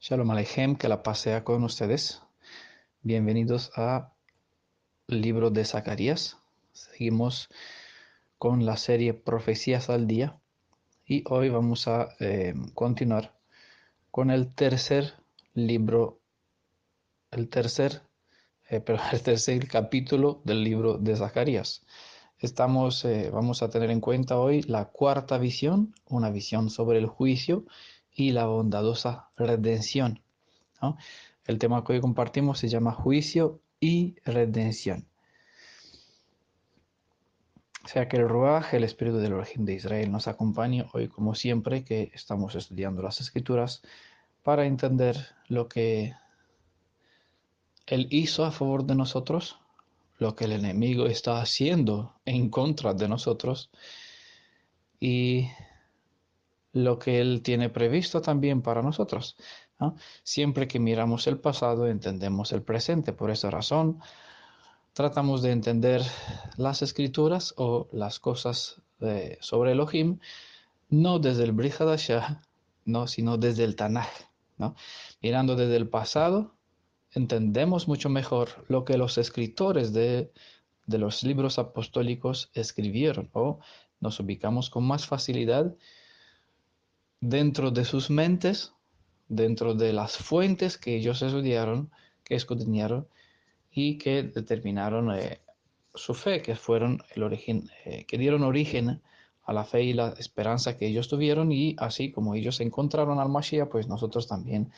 Shalom Aleichem, que la paz sea con ustedes. Bienvenidos al libro de Zacarías. Seguimos con la serie Profecías al Día y hoy vamos a continuar con el tercer libro, el tercer, el tercer capítulo del libro de Zacarías. Vamos a tener en cuenta hoy la cuarta visión, una visión sobre el juicio y la bondadosa redención, ¿no? El tema que hoy compartimos se llama juicio y redención. O sea que el Ruaj, el Espíritu del Origen de Israel, nos acompañe hoy como siempre que estamos estudiando las Escrituras para entender lo que Él hizo a favor de nosotros, lo que el enemigo está haciendo en contra de nosotros y lo que Él tiene previsto también para nosotros, ¿no? Siempre que miramos el pasado entendemos el presente. Por esa razón tratamos de entender las escrituras o las cosas sobre Elohim, no desde el Brit Hadashah, no, sino desde el Tanaj, ¿no? Mirando desde el pasado, entendemos mucho mejor lo que los escritores de los libros apostólicos escribieron, o nos ubicamos con más facilidad dentro de sus mentes, dentro de las fuentes que ellos estudiaron, que escudriñaron y que determinaron su fe, que fueron el origen, que dieron origen a la fe y la esperanza que ellos tuvieron, y así como ellos encontraron al Mashiach, pues nosotros también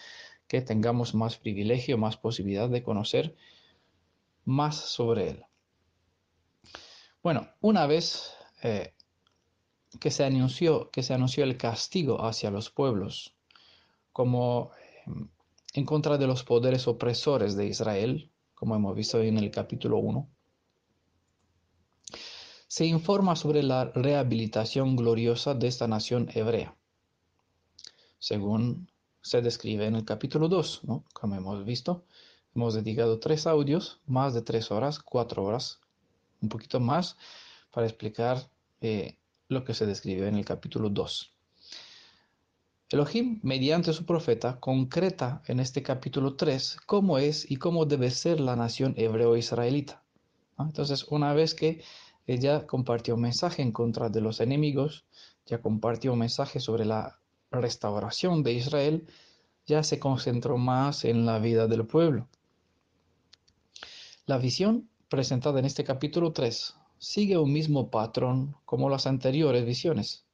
que tengamos más privilegio, más posibilidad de conocer más sobre él. Bueno, una vez que se anunció el castigo hacia los pueblos, como en contra de los poderes opresores de Israel, como hemos visto en el capítulo 1, se informa sobre la rehabilitación gloriosa de esta nación hebrea, según se describe en el capítulo 2, ¿no? Como hemos visto, hemos dedicado 3 audios, más de 3 horas, 4 horas, un poquito más, para explicar lo que se describe en el capítulo 2. Elohim, mediante su profeta, concreta en este capítulo 3 cómo es y cómo debe ser la nación hebreo-israelita, ¿no? Entonces, una vez que ella compartió un mensaje en contra de los enemigos, ya compartió un mensaje sobre la restauración de Israel, ya se concentró más en la vida del pueblo. La visión presentada en este capítulo 3 sigue un mismo patrón como las anteriores visiones.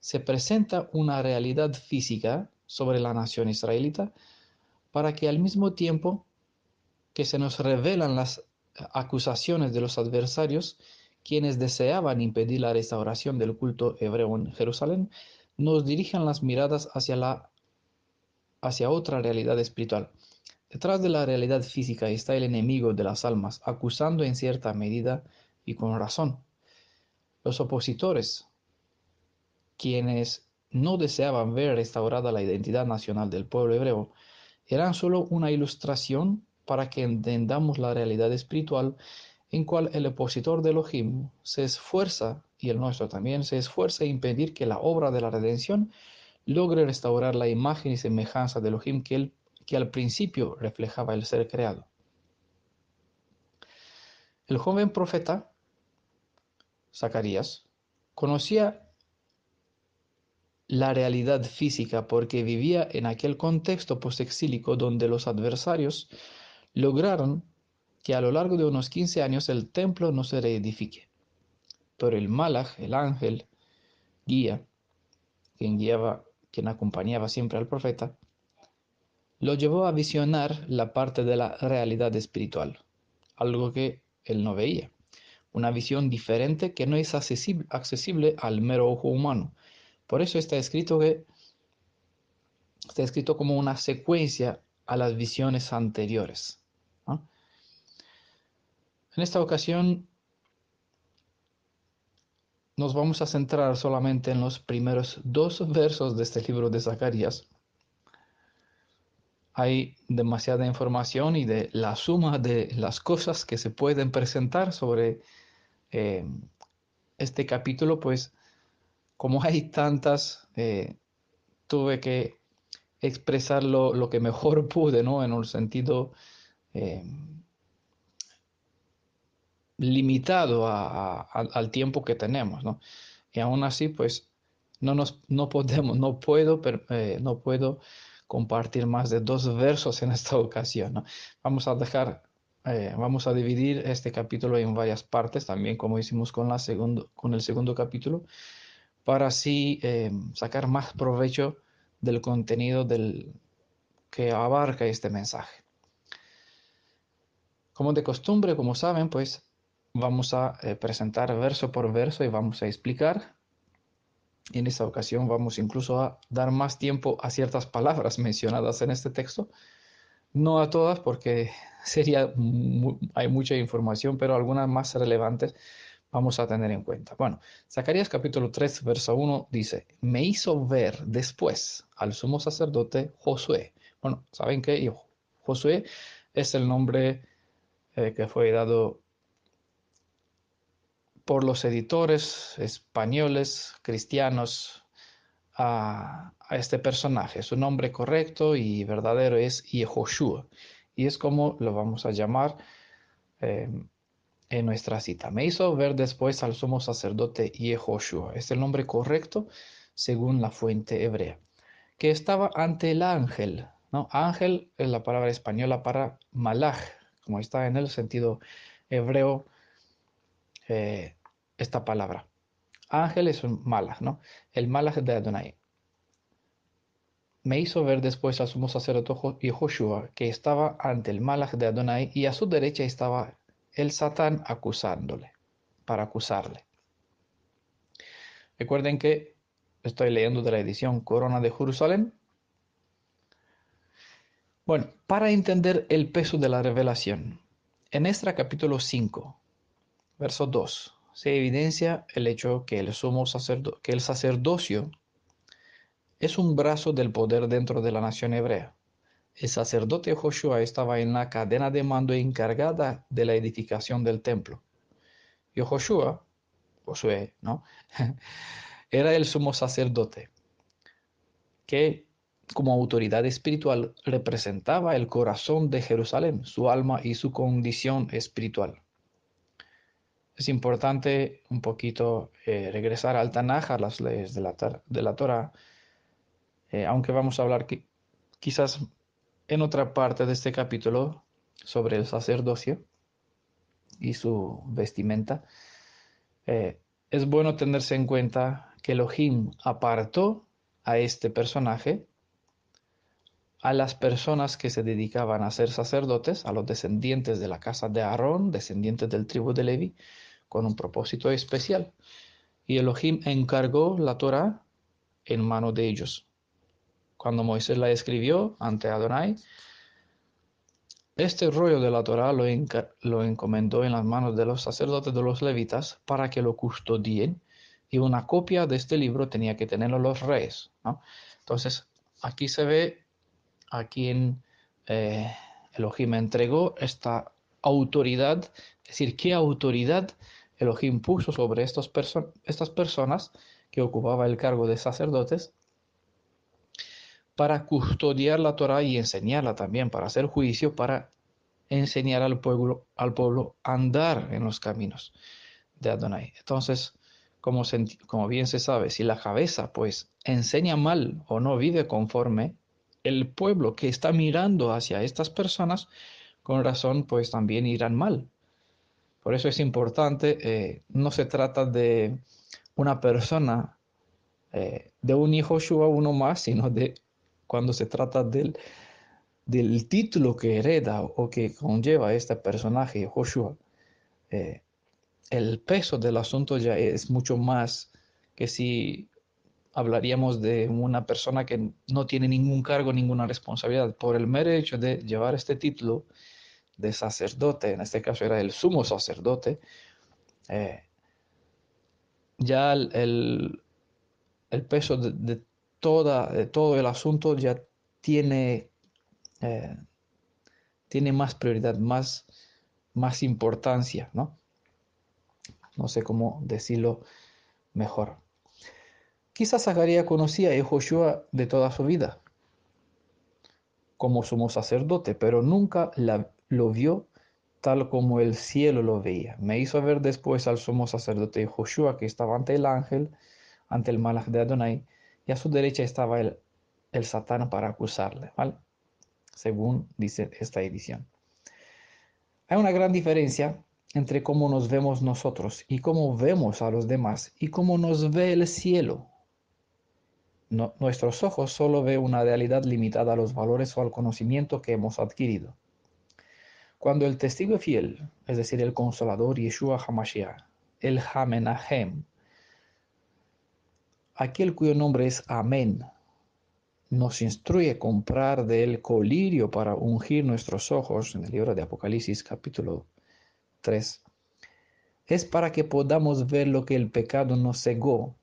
Se presenta una realidad física sobre la nación israelita para que al mismo tiempo que se nos revelan las acusaciones de los adversarios, quienes deseaban impedir la restauración del culto hebreo en Jerusalén, nos dirijan las miradas hacia otra realidad espiritual. Detrás de la realidad física está el enemigo de las almas, acusando en cierta medida y con razón. Los opositores, quienes no deseaban ver restaurada la identidad nacional del pueblo hebreo, eran solo una ilustración para que entendamos la realidad espiritual en cual el opositor de Elohim se esfuerza, y el nuestro también, se esfuerza a impedir que la obra de la redención logre restaurar la imagen y semejanza de Elohim que al principio reflejaba el ser creado. El joven profeta, Zacarías, conocía la realidad física porque vivía en aquel contexto postexílico donde los adversarios lograron que a lo largo de unos 15 años el templo no se reedifique. Pero el Malach, el ángel, guía, quien acompañaba siempre al profeta, lo llevó a visionar la parte de la realidad espiritual, algo que él no veía. Una visión diferente que no es accesible al mero ojo humano. Por eso está escrito como una secuencia a las visiones anteriores, ¿no? En esta ocasión nos vamos a centrar solamente en los primeros 2 versos de este libro de Zacarías. Hay demasiada información y de la suma de las cosas que se pueden presentar sobre eh, este capítulo, pues como hay tantas, tuve que expresar lo que mejor pude, ¿no? En un sentido eh, limitado al tiempo que tenemos, ¿no? Y aún así, pues, no podemos, no puedo compartir más de 2 versos en esta ocasión, ¿no? Vamos a dividir este capítulo en varias partes, también como hicimos con el segundo capítulo, para así sacar más provecho del contenido que abarca este mensaje. Como de costumbre, como saben, pues vamos a presentar verso por verso y vamos a explicar. Y en esta ocasión vamos incluso a dar más tiempo a ciertas palabras mencionadas en este texto. No a todas porque hay mucha información, pero algunas más relevantes vamos a tener en cuenta. Bueno, Zacarías capítulo 3, verso 1 dice, me hizo ver después al sumo sacerdote Josué. Bueno, ¿saben qué? Josué es el nombre que fue dado por los editores españoles cristianos a este personaje. Su nombre correcto y verdadero es Yehoshua, y es como lo vamos a llamar eh, en nuestra cita. Me hizo ver después al sumo sacerdote Yehoshua. Es el nombre correcto según la fuente hebrea, que estaba ante el ángel, ¿no? Ángel es la palabra española para malaj, como está en el sentido hebreo eh, esta palabra. Ángel es un malaj, ¿no? El malaj de Adonai. Me hizo ver después al sumo sacerdote Yehoshua, que estaba ante el malaj de Adonai, y a su derecha estaba el Satán para acusarle. Recuerden que estoy leyendo de la edición Corona de Jerusalén. Bueno, para entender el peso de la revelación, en Esdras capítulo 5, verso 2, se evidencia el hecho que el sacerdocio es un brazo del poder dentro de la nación hebrea. El sacerdote Joshua estaba en la cadena de mando encargada de la edificación del templo. Y Josué, ¿no? Era el sumo sacerdote que, como autoridad espiritual, representaba el corazón de Jerusalén, su alma y su condición espiritual. Es importante un poquito regresar al Tanaj, a las leyes de la Torah, aunque vamos a hablar quizás en otra parte de este capítulo sobre el sacerdocio y su vestimenta. Es bueno tenerse en cuenta que Elohim apartó a este personaje, a las personas que se dedicaban a ser sacerdotes, a los descendientes de la casa de Aarón, descendientes del tribu de Levi, con un propósito especial. Y Elohim encargó la Torah en mano de ellos. Cuando Moisés la escribió ante Adonai, este rollo de la Torah lo encomendó en las manos de los sacerdotes de los levitas para que lo custodien, y una copia de este libro tenía que tenerlo los reyes, ¿no? Entonces, aquí se ve a quien Elohim entregó esta autoridad, es decir, qué autoridad Elohim puso sobre estas personas que ocupaban el cargo de sacerdotes para custodiar la Torah y enseñarla también, para hacer juicio, para enseñar al pueblo a andar en los caminos de Adonai. Entonces, como bien se sabe, si la cabeza pues enseña mal o no vive conforme, el pueblo que está mirando hacia estas personas, con razón, pues también irán mal. Por eso es importante, no se trata de una persona, de un hijo Shua, uno más, sino de cuando se trata del título que hereda o que conlleva este personaje, Joshua, eh, el peso del asunto ya es mucho más que si hablaríamos de una persona que no tiene ningún cargo, ninguna responsabilidad. Por el mero hecho de llevar este título de sacerdote, en este caso era el sumo sacerdote, eh, ya el peso de todo el asunto ya tiene, eh, tiene más prioridad, más importancia, ¿no? No sé cómo decirlo mejor. Quizás Zacarías conocía a Joshua de toda su vida. como sumo sacerdote, pero nunca lo vio tal como el cielo lo veía. Me hizo ver después al sumo sacerdote Joshua, que estaba ante el ángel, ante el Malach de Adonai, y a su derecha estaba el Satán para acusarle, ¿vale? Según dice esta edición. Hay una gran diferencia entre cómo nos vemos nosotros y cómo vemos a los demás y cómo nos ve el cielo. Nuestros ojos solo ven una realidad limitada a los valores o al conocimiento que hemos adquirido. Cuando el testigo fiel, es decir, el consolador Yeshua HaMashiach, el Hamenahem, aquel cuyo nombre es Amén, nos instruye comprar de él colirio para ungir nuestros ojos, en el libro de Apocalipsis capítulo 3, es para que podamos ver lo que el pecado nos cegó,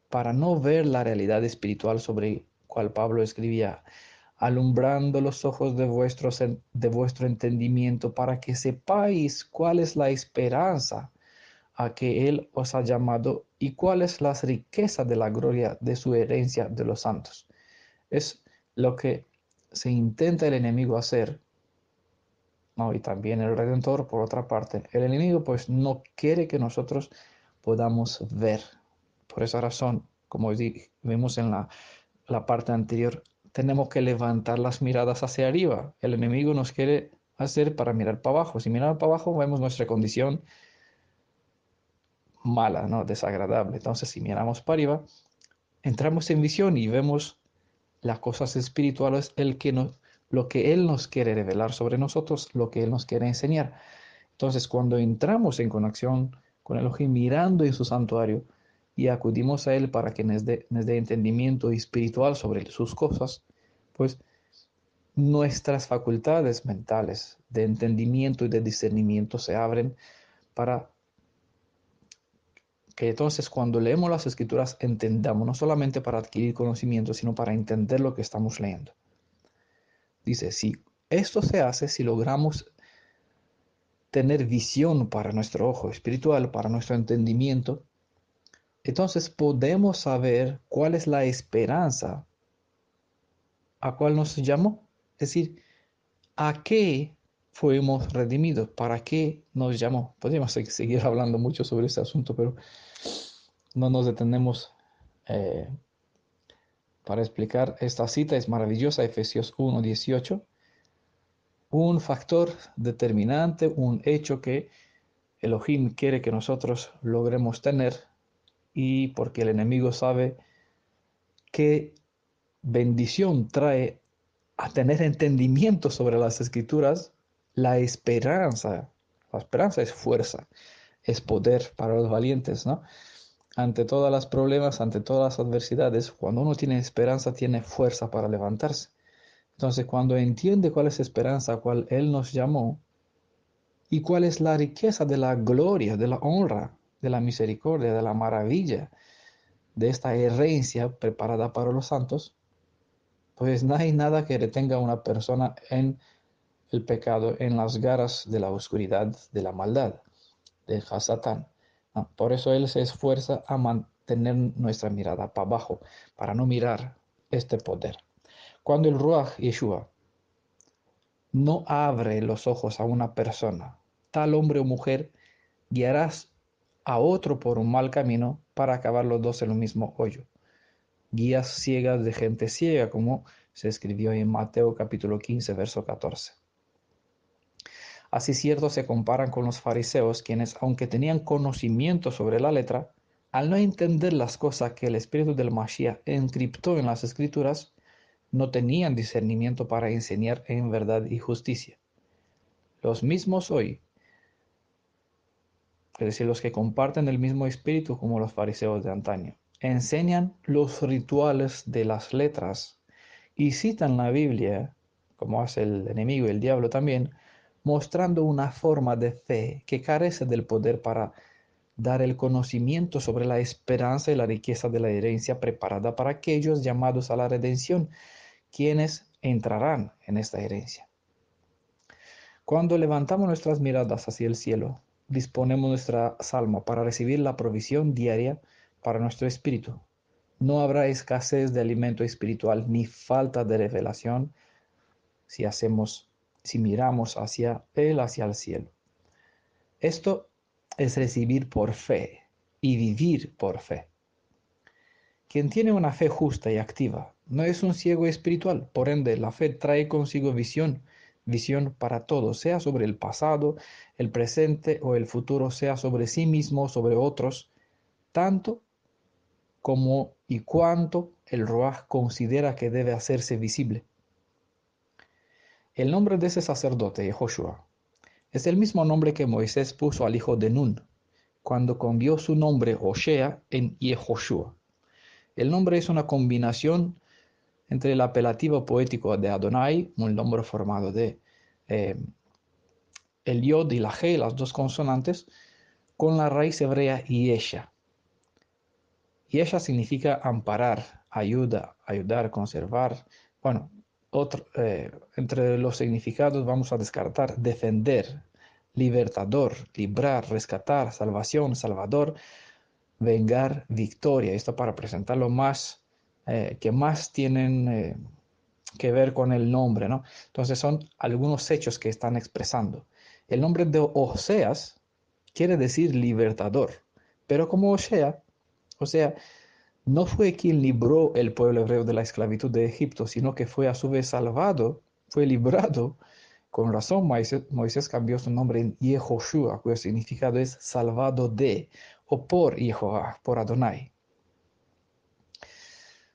para no ver la realidad espiritual sobre cual Pablo escribía, alumbrando los ojos de vuestro entendimiento, para que sepáis cuál es la esperanza a que Él os ha llamado y cuál es la riqueza de la gloria de su herencia de los santos. Es lo que se intenta el enemigo hacer, ¿no? Y también el Redentor, por otra parte. El enemigo pues no quiere que nosotros podamos ver. Por esa razón, como vimos en la parte anterior, tenemos que levantar las miradas hacia arriba. El enemigo nos quiere hacer para mirar para abajo. Si miramos para abajo, vemos nuestra condición mala, ¿no? Desagradable. Entonces, si miramos para arriba, entramos en visión y vemos las cosas espirituales, lo que Él nos quiere revelar sobre nosotros, lo que Él nos quiere enseñar. Entonces, cuando entramos en conexión con Elohim, mirando en su santuario y acudimos a Él para que nos dé entendimiento espiritual sobre sus cosas, pues nuestras facultades mentales de entendimiento y de discernimiento se abren para que entonces cuando leemos las escrituras entendamos, no solamente para adquirir conocimiento, sino para entender lo que estamos leyendo. Dice, si esto se hace, si logramos tener visión para nuestro ojo espiritual, para nuestro entendimiento, entonces podemos saber cuál es la esperanza a cuál nos llamó. Es decir, a qué fuimos redimidos, para qué nos llamó. Podríamos seguir hablando mucho sobre este asunto, pero no nos detenemos para explicar. Esta cita es maravillosa, Efesios 1:18. Un factor determinante, un hecho que Elohim quiere que nosotros logremos tener, y porque el enemigo sabe qué bendición trae a tener entendimiento sobre las escrituras, la esperanza. La esperanza es fuerza, es poder para los valientes, ¿no? Ante todos los problemas, ante todas las adversidades, cuando uno tiene esperanza, tiene fuerza para levantarse. Entonces, cuando entiende cuál es la esperanza a cual Él nos llamó y cuál es la riqueza de la gloria, de la honra, de la misericordia, de la maravilla, de esta herencia preparada para los santos, pues no hay nada que retenga a una persona en el pecado, en las garras de la oscuridad, de la maldad, del Hasatán. Por eso Él se esfuerza a mantener nuestra mirada para abajo, para no mirar este poder. Cuando el Ruach Yeshua no abre los ojos a una persona, tal hombre o mujer guiarás a otro por un mal camino para acabar los dos en el mismo hoyo. Guías ciegas de gente ciega, como se escribió en Mateo capítulo 15, verso 14. Así cierto se comparan con los fariseos, quienes, aunque tenían conocimiento sobre la letra, al no entender las cosas que el espíritu del Mashiach encriptó en las escrituras, no tenían discernimiento para enseñar en verdad y justicia. Los mismos hoy, es decir, los que comparten el mismo espíritu como los fariseos de antaño, enseñan los rituales de las letras y citan la Biblia, como hace el enemigo y el diablo también, mostrando una forma de fe que carece del poder para dar el conocimiento sobre la esperanza y la riqueza de la herencia preparada para aquellos llamados a la redención, quienes entrarán en esta herencia. Cuando levantamos nuestras miradas hacia el cielo, disponemos nuestra alma para recibir la provisión diaria para nuestro espíritu. No habrá escasez de alimento espiritual ni falta de revelación si miramos hacia Él, hacia el cielo. Esto es recibir por fe y vivir por fe. Quien tiene una fe justa y activa no es un ciego espiritual, por ende la fe trae consigo visión para todo, sea sobre el pasado, el presente o el futuro, sea sobre sí mismo, sobre otros, tanto como y cuanto el Ruaj considera que debe hacerse visible. El nombre de ese sacerdote, Yehoshua, es el mismo nombre que Moisés puso al hijo de Nun, cuando cambió su nombre Osea en Yehoshua. El nombre es una combinación entre el apelativo poético de Adonai, un nombre formado de eh, el Yod y la G, las dos consonantes, con la raíz hebrea Yesha. Yesha significa amparar, ayudar, conservar. Bueno, entre los significados vamos a descartar defender, libertador, librar, rescatar, salvación, salvador, vengar, victoria. Esto para presentarlo más, que más tienen que ver con el nombre, ¿no? Entonces son algunos hechos que están expresando. El nombre de Oseas quiere decir libertador, pero como Osea no fue quien libró el pueblo hebreo de la esclavitud de Egipto, sino que fue a su vez salvado, fue librado. Con razón, Moisés cambió su nombre en Yehoshua, cuyo significado es salvado de, o por Jehová, por Adonai.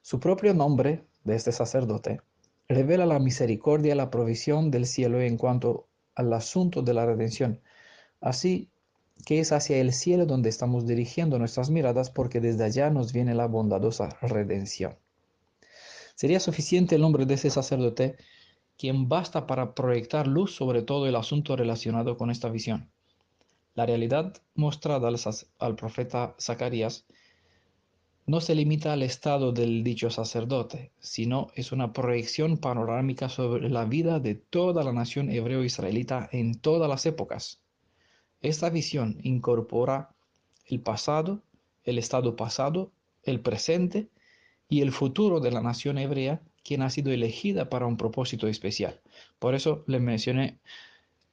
Su propio nombre de este sacerdote revela la misericordia y la provisión del cielo en cuanto al asunto de la redención. Así que es hacia el cielo donde estamos dirigiendo nuestras miradas porque desde allá nos viene la bondadosa redención. Sería suficiente el nombre de ese sacerdote, quien basta para proyectar luz sobre todo el asunto relacionado con esta visión. La realidad mostrada al profeta Zacarías no se limita al estado del dicho sacerdote, sino es una proyección panorámica sobre la vida de toda la nación hebreo-israelita en todas las épocas. Esta visión incorpora el pasado, el estado pasado, el presente y el futuro de la nación hebrea, quien ha sido elegida para un propósito especial. Por eso le mencioné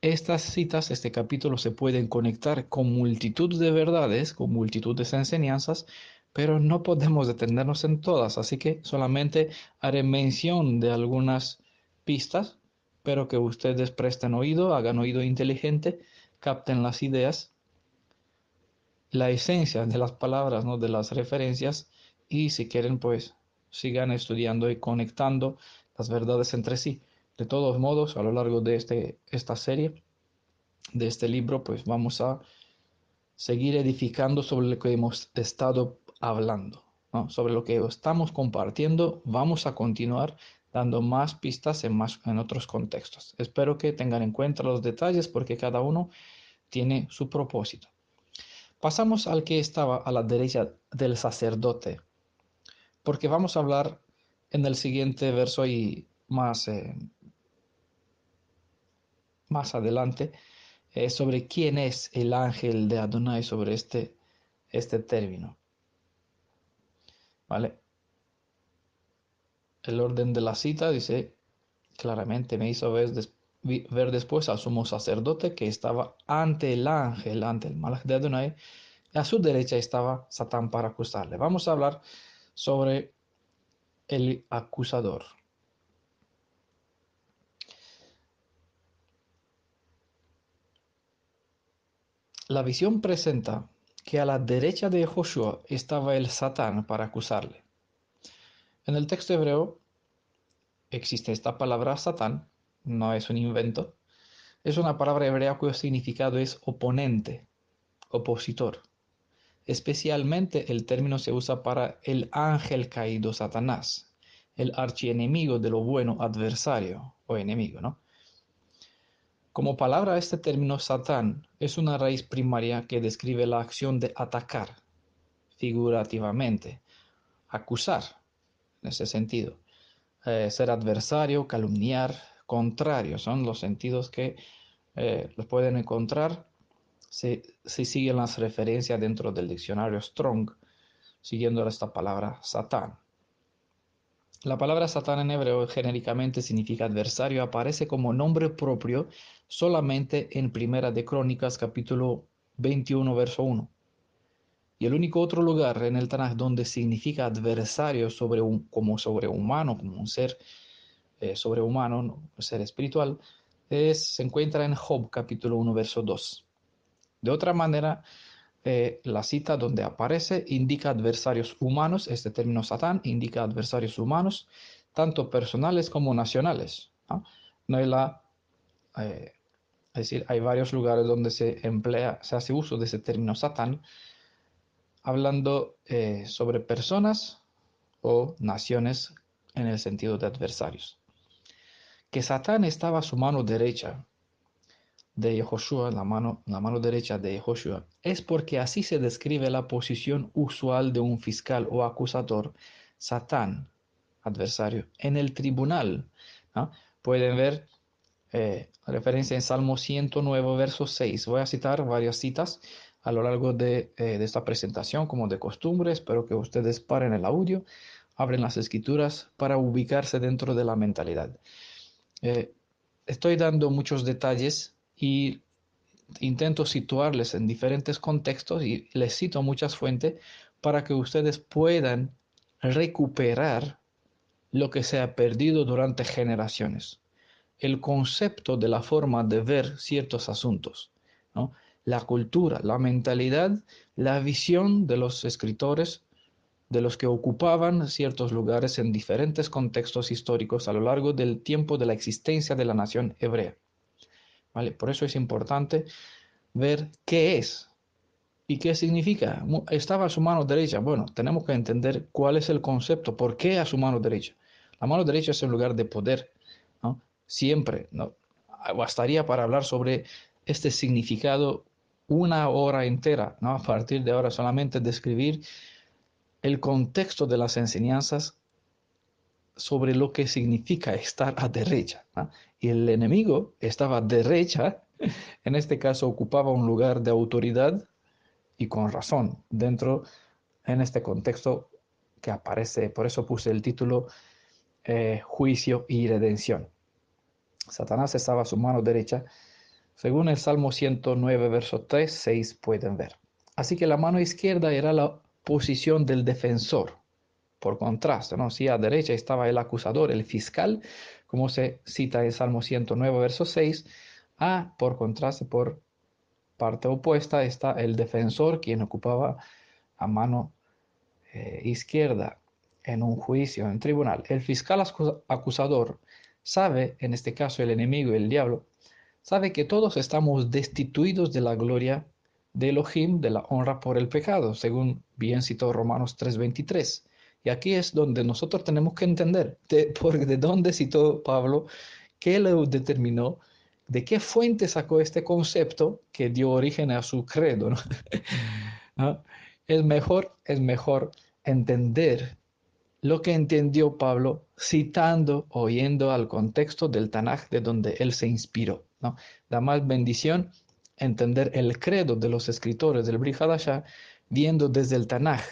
estas citas, este capítulo se pueden conectar con multitud de verdades, con multitud de enseñanzas, pero no podemos detenernos en todas, así que solamente haré mención de algunas pistas, pero que ustedes presten oído, hagan oído inteligente, capten las ideas, la esencia de las palabras, ¿no? De las referencias, y si quieren, pues sigan estudiando y conectando las verdades entre sí. De todos modos, a lo largo de esta serie, de este libro, pues vamos a seguir edificando sobre lo que hemos estado hablando, ¿no? Sobre lo que estamos compartiendo, vamos a continuar dando más pistas en otros contextos. Espero que tengan en cuenta los detalles porque cada uno tiene su propósito. Pasamos al que estaba a la derecha del sacerdote, porque vamos a hablar en el siguiente verso y más adelante sobre quién es el ángel de Adonai, sobre este término. ¿Vale? El orden de la cita dice claramente, me hizo ver después al sumo sacerdote que estaba ante el ángel, ante el Malach de Adonai, y a su derecha estaba Satán para acusarle. Vamos a hablar sobre el acusador. La visión presenta que a la derecha de Joshua estaba el Satán para acusarle. En el texto hebreo existe esta palabra Satán, no es un invento, es una palabra hebrea cuyo significado es oponente, opositor. Especialmente el término se usa para el ángel caído Satanás, el archienemigo de lo bueno, adversario o enemigo, ¿no? Como palabra, este término Satán es una raíz primaria que describe la acción de atacar, figurativamente, acusar, en ese sentido. Ser adversario, calumniar, contrario, son los sentidos que los pueden encontrar si siguen las referencias dentro del diccionario Strong, siguiendo esta palabra Satán. La palabra Satán en hebreo genéricamente significa adversario, aparece como nombre propio solamente en Primera de Crónicas, capítulo 21, verso 1. Y el único otro lugar en el Tanaj donde significa adversario como sobrehumano, como un ser sobrehumano, un ser espiritual, se encuentra en Job, capítulo 1, verso 2. De otra manera, la cita donde aparece indica adversarios humanos. Este término Satán indica adversarios humanos, tanto personales como nacionales, ¿no? No hay es decir, hay varios lugares donde se hace uso de ese término Satán, hablando sobre personas o naciones en el sentido de adversarios. Que Satán estaba a su mano derecha de Yehoshua, la mano derecha de Yehoshua, es porque así se describe la posición usual de un fiscal o acusador, Satán, adversario, en el tribunal, ¿no? Pueden ver referencia en Salmo 109, verso 6. Voy a citar varias citas a lo largo de esta presentación, como de costumbre. Espero que ustedes paren el audio, abren las escrituras para ubicarse dentro de la mentalidad. Eh, Estoy dando muchos detalles y intento situarles en diferentes contextos y les cito muchas fuentes para que ustedes puedan recuperar lo que se ha perdido durante generaciones. El concepto de la forma de ver ciertos asuntos, ¿no? La cultura, la mentalidad, la visión de los escritores, de los que ocupaban ciertos lugares en diferentes contextos históricos a lo largo del tiempo de la existencia de la nación hebrea. ¿Vale? Por eso es importante ver qué es y qué significa. Estaba a su mano derecha. Bueno, tenemos que entender cuál es el concepto, por qué a su mano derecha. La mano derecha es un lugar de poder, ¿no? Siempre, ¿no? Bastaría para hablar sobre este significado una hora entera, ¿no? A partir de ahora solamente describir el contexto de las enseñanzas sobre lo que significa estar a derecha, ¿no? Y el enemigo estaba a derecha, en este caso ocupaba un lugar de autoridad y con razón dentro en este contexto que aparece, por eso puse el título Juicio y Redención. Satanás estaba a su mano derecha, según el Salmo 109, verso 3, 6 pueden ver. Así que la mano izquierda era la posición del defensor. Por contraste, ¿no? Si a derecha estaba el acusador, el fiscal, como se cita en Salmo 109, verso 6, por contraste, por parte opuesta, está el defensor, quien ocupaba a mano izquierda en un juicio, en tribunal. El fiscal acusador sabe, en este caso el enemigo, el diablo, sabe que todos estamos destituidos de la gloria de Elohim, de la honra por el pecado, según bien citó Romanos 3:23. Y aquí es donde nosotros tenemos que entender de dónde citó Pablo, qué lo determinó, de qué fuente sacó este concepto que dio origen a su credo, ¿no? ¿No? Es mejor entender lo que entendió Pablo citando, oyendo al contexto del Tanaj de donde él se inspiró, ¿no? Da más bendición entender el credo de los escritores del Brit Hadashah viendo desde el Tanaj,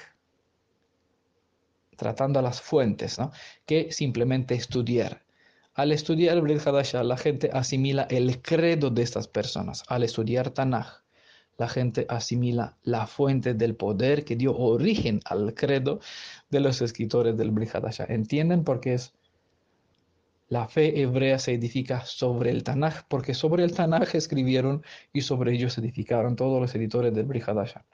tratando a las fuentes, ¿no? Que simplemente estudiar. Al estudiar el Brit Hadashah, la gente asimila el credo de estas personas. Al estudiar Tanaj, la gente asimila la fuente del poder que dio origen al credo de los escritores del Brit Hadashah. ¿Entienden por qué es la fe hebrea se edifica sobre el Tanaj? Porque sobre el Tanaj escribieron y sobre ellos edificaron todos los editores del Brit Hadashah.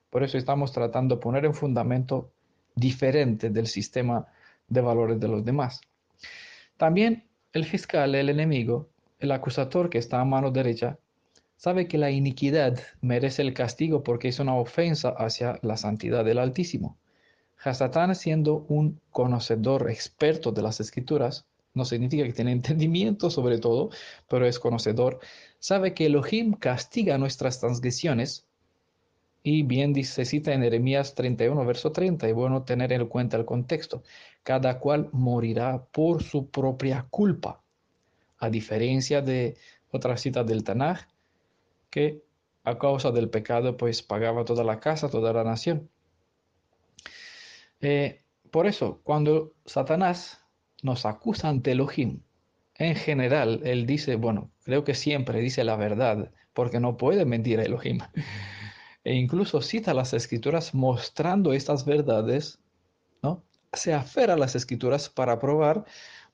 Por eso estamos tratando de poner un fundamento diferente del sistema de valores de los demás. También el fiscal, el enemigo, el acusador que está a mano derecha, sabe que la iniquidad merece el castigo porque es una ofensa hacia la santidad del Altísimo. Hasatán, siendo un conocedor experto de las escrituras, no significa que tiene entendimiento sobre todo, pero es conocedor, sabe que Elohim castiga nuestras transgresiones y bien se cita en Jeremías 31, verso 30, y bueno tener en cuenta el contexto. Cada cual morirá por su propia culpa, a diferencia de otras citas del Tanaj, que a causa del pecado pues pagaba toda la casa, toda la nación. Por eso, cuando Satanás nos acusa ante Elohim, en general, él dice, bueno, creo que siempre dice la verdad, porque no puede mentir a Elohim. E incluso cita las escrituras mostrando estas verdades, ¿no? Se aferra a las escrituras para probar,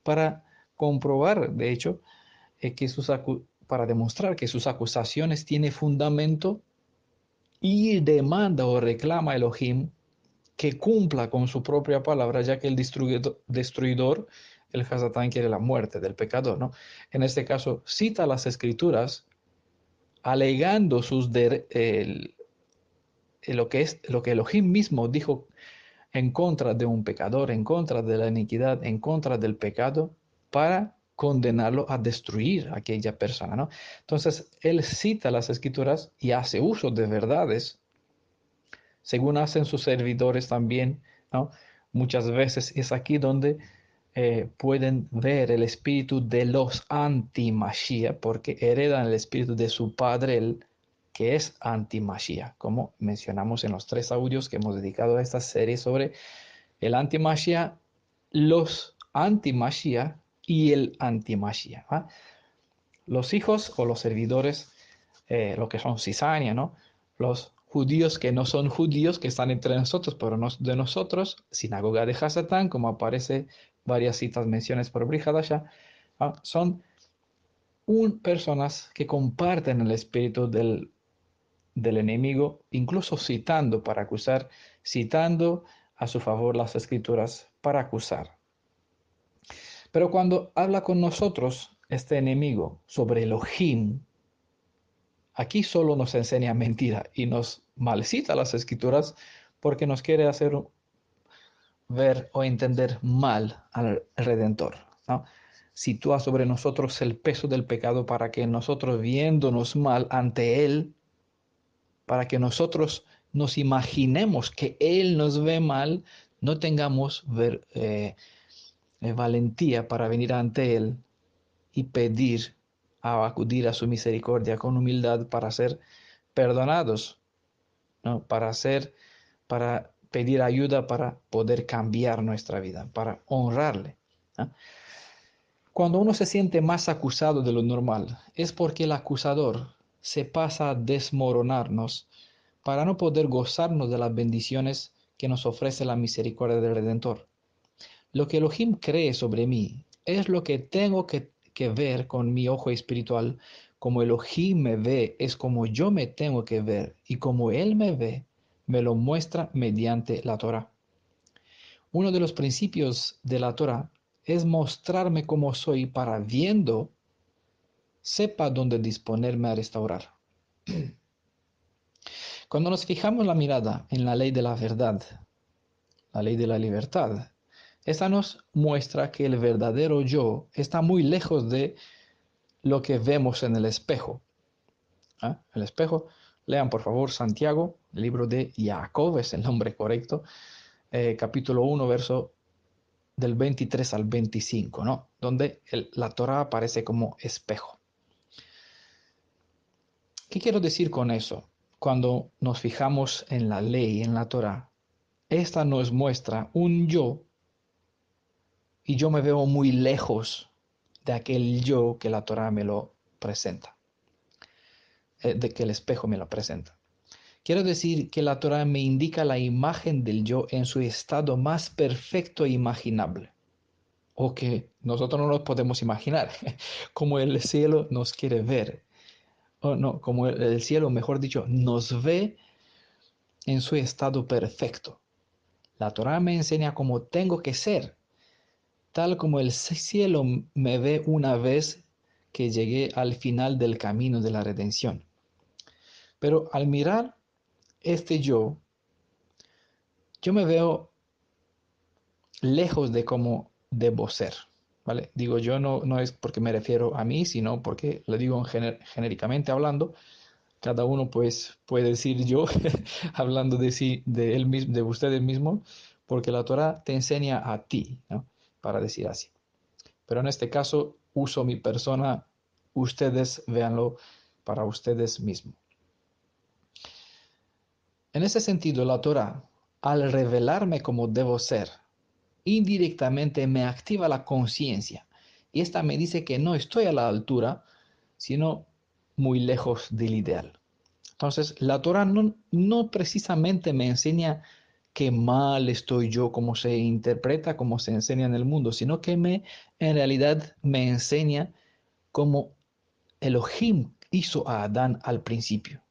para comprobar, de hecho, para demostrar que sus acusaciones tienen fundamento y demanda o reclama a Elohim que cumpla con su propia palabra, ya que el destruidor, el Hasatán, quiere la muerte del pecador, ¿no? En este caso, cita las escrituras alegando lo que Elohim mismo dijo en contra de un pecador, en contra de la iniquidad, en contra del pecado, para condenarlo a destruir a aquella persona, ¿no? Entonces, él cita las escrituras y hace uso de verdades, según hacen sus servidores también, ¿no? Muchas veces es aquí donde pueden ver el espíritu de los anti-Mashiach, porque heredan el espíritu de su padre, el que es anti-Mashiach, como mencionamos en los 3 audios que hemos dedicado a esta serie sobre el anti-Mashiach, los anti-Mashiach y el anti-Mashiach, ¿va? Los hijos o los servidores, lo que son Cisania, ¿no? Los judíos que no son judíos, que están entre nosotros, pero no de nosotros, sinagoga de Hasatán, como aparece varias citas, menciones por Brihadasha, ¿va? Son personas que comparten el espíritu del enemigo, incluso citando para acusar, citando a su favor las escrituras para acusar. Pero cuando habla con nosotros este enemigo sobre Elohim, aquí solo nos enseña mentira y nos malcita las escrituras porque nos quiere hacer ver o entender mal al Redentor, ¿no? Sitúa sobre nosotros el peso del pecado para que nosotros viéndonos mal ante Él, para que nosotros nos imaginemos que Él nos ve mal, no tengamos valentía para venir ante Él y pedir, a acudir a su misericordia con humildad para ser perdonados, ¿no? Para pedir ayuda para poder cambiar nuestra vida, para honrarle, ¿no? Cuando uno se siente más acusado de lo normal, es porque el acusador se pasa a desmoronarnos para no poder gozarnos de las bendiciones que nos ofrece la misericordia del Redentor. Lo que Elohim cree sobre mí es lo que tengo que ver con mi ojo espiritual. Como Elohim me ve, es como yo me tengo que ver. Y como Él me ve, me lo muestra mediante la Torah. Uno de los principios de la Torah es mostrarme como soy para viendo, sepa dónde disponerme a restaurar. Cuando nos fijamos la mirada en la ley de la verdad, la ley de la libertad, esta nos muestra que el verdadero yo está muy lejos de lo que vemos en el espejo. ¿Ah? El espejo, lean por favor Santiago, el libro de Jacob, es el nombre correcto, capítulo 1, verso del 23 al 25, ¿no? Donde la Torah aparece como espejo. ¿Qué quiero decir con eso? Cuando nos fijamos en la ley, en la Torah, esta nos muestra un yo y yo me veo muy lejos de aquel yo que la Torah me lo presenta, de que el espejo me lo presenta. Quiero decir que la Torah me indica la imagen del yo en su estado más perfecto e imaginable, o que nosotros no nos podemos imaginar, como el cielo nos quiere ver, o no, como el cielo, mejor dicho, nos ve en su estado perfecto. La Torah me enseña cómo tengo que ser, tal como el cielo me ve una vez que llegué al final del camino de la redención. Pero al mirar este yo me veo lejos de cómo debo ser, ¿vale? Digo yo no es porque me refiero a mí, sino porque lo digo genéricamente hablando. Cada uno pues puede decir yo, hablando de sí, de él mismo, de ustedes mismos, porque la Torah te enseña a ti, ¿no? Para decir así. Pero en este caso uso mi persona, ustedes véanlo para ustedes mismos. En ese sentido, la Torah, al revelarme cómo debo ser, indirectamente me activa la conciencia. Y esta me dice que no estoy a la altura, sino muy lejos del ideal. Entonces, la Torah no precisamente me enseña qué mal estoy yo, cómo se interpreta, cómo se enseña en el mundo, sino que en realidad me enseña cómo Elohim hizo a Adán al principio.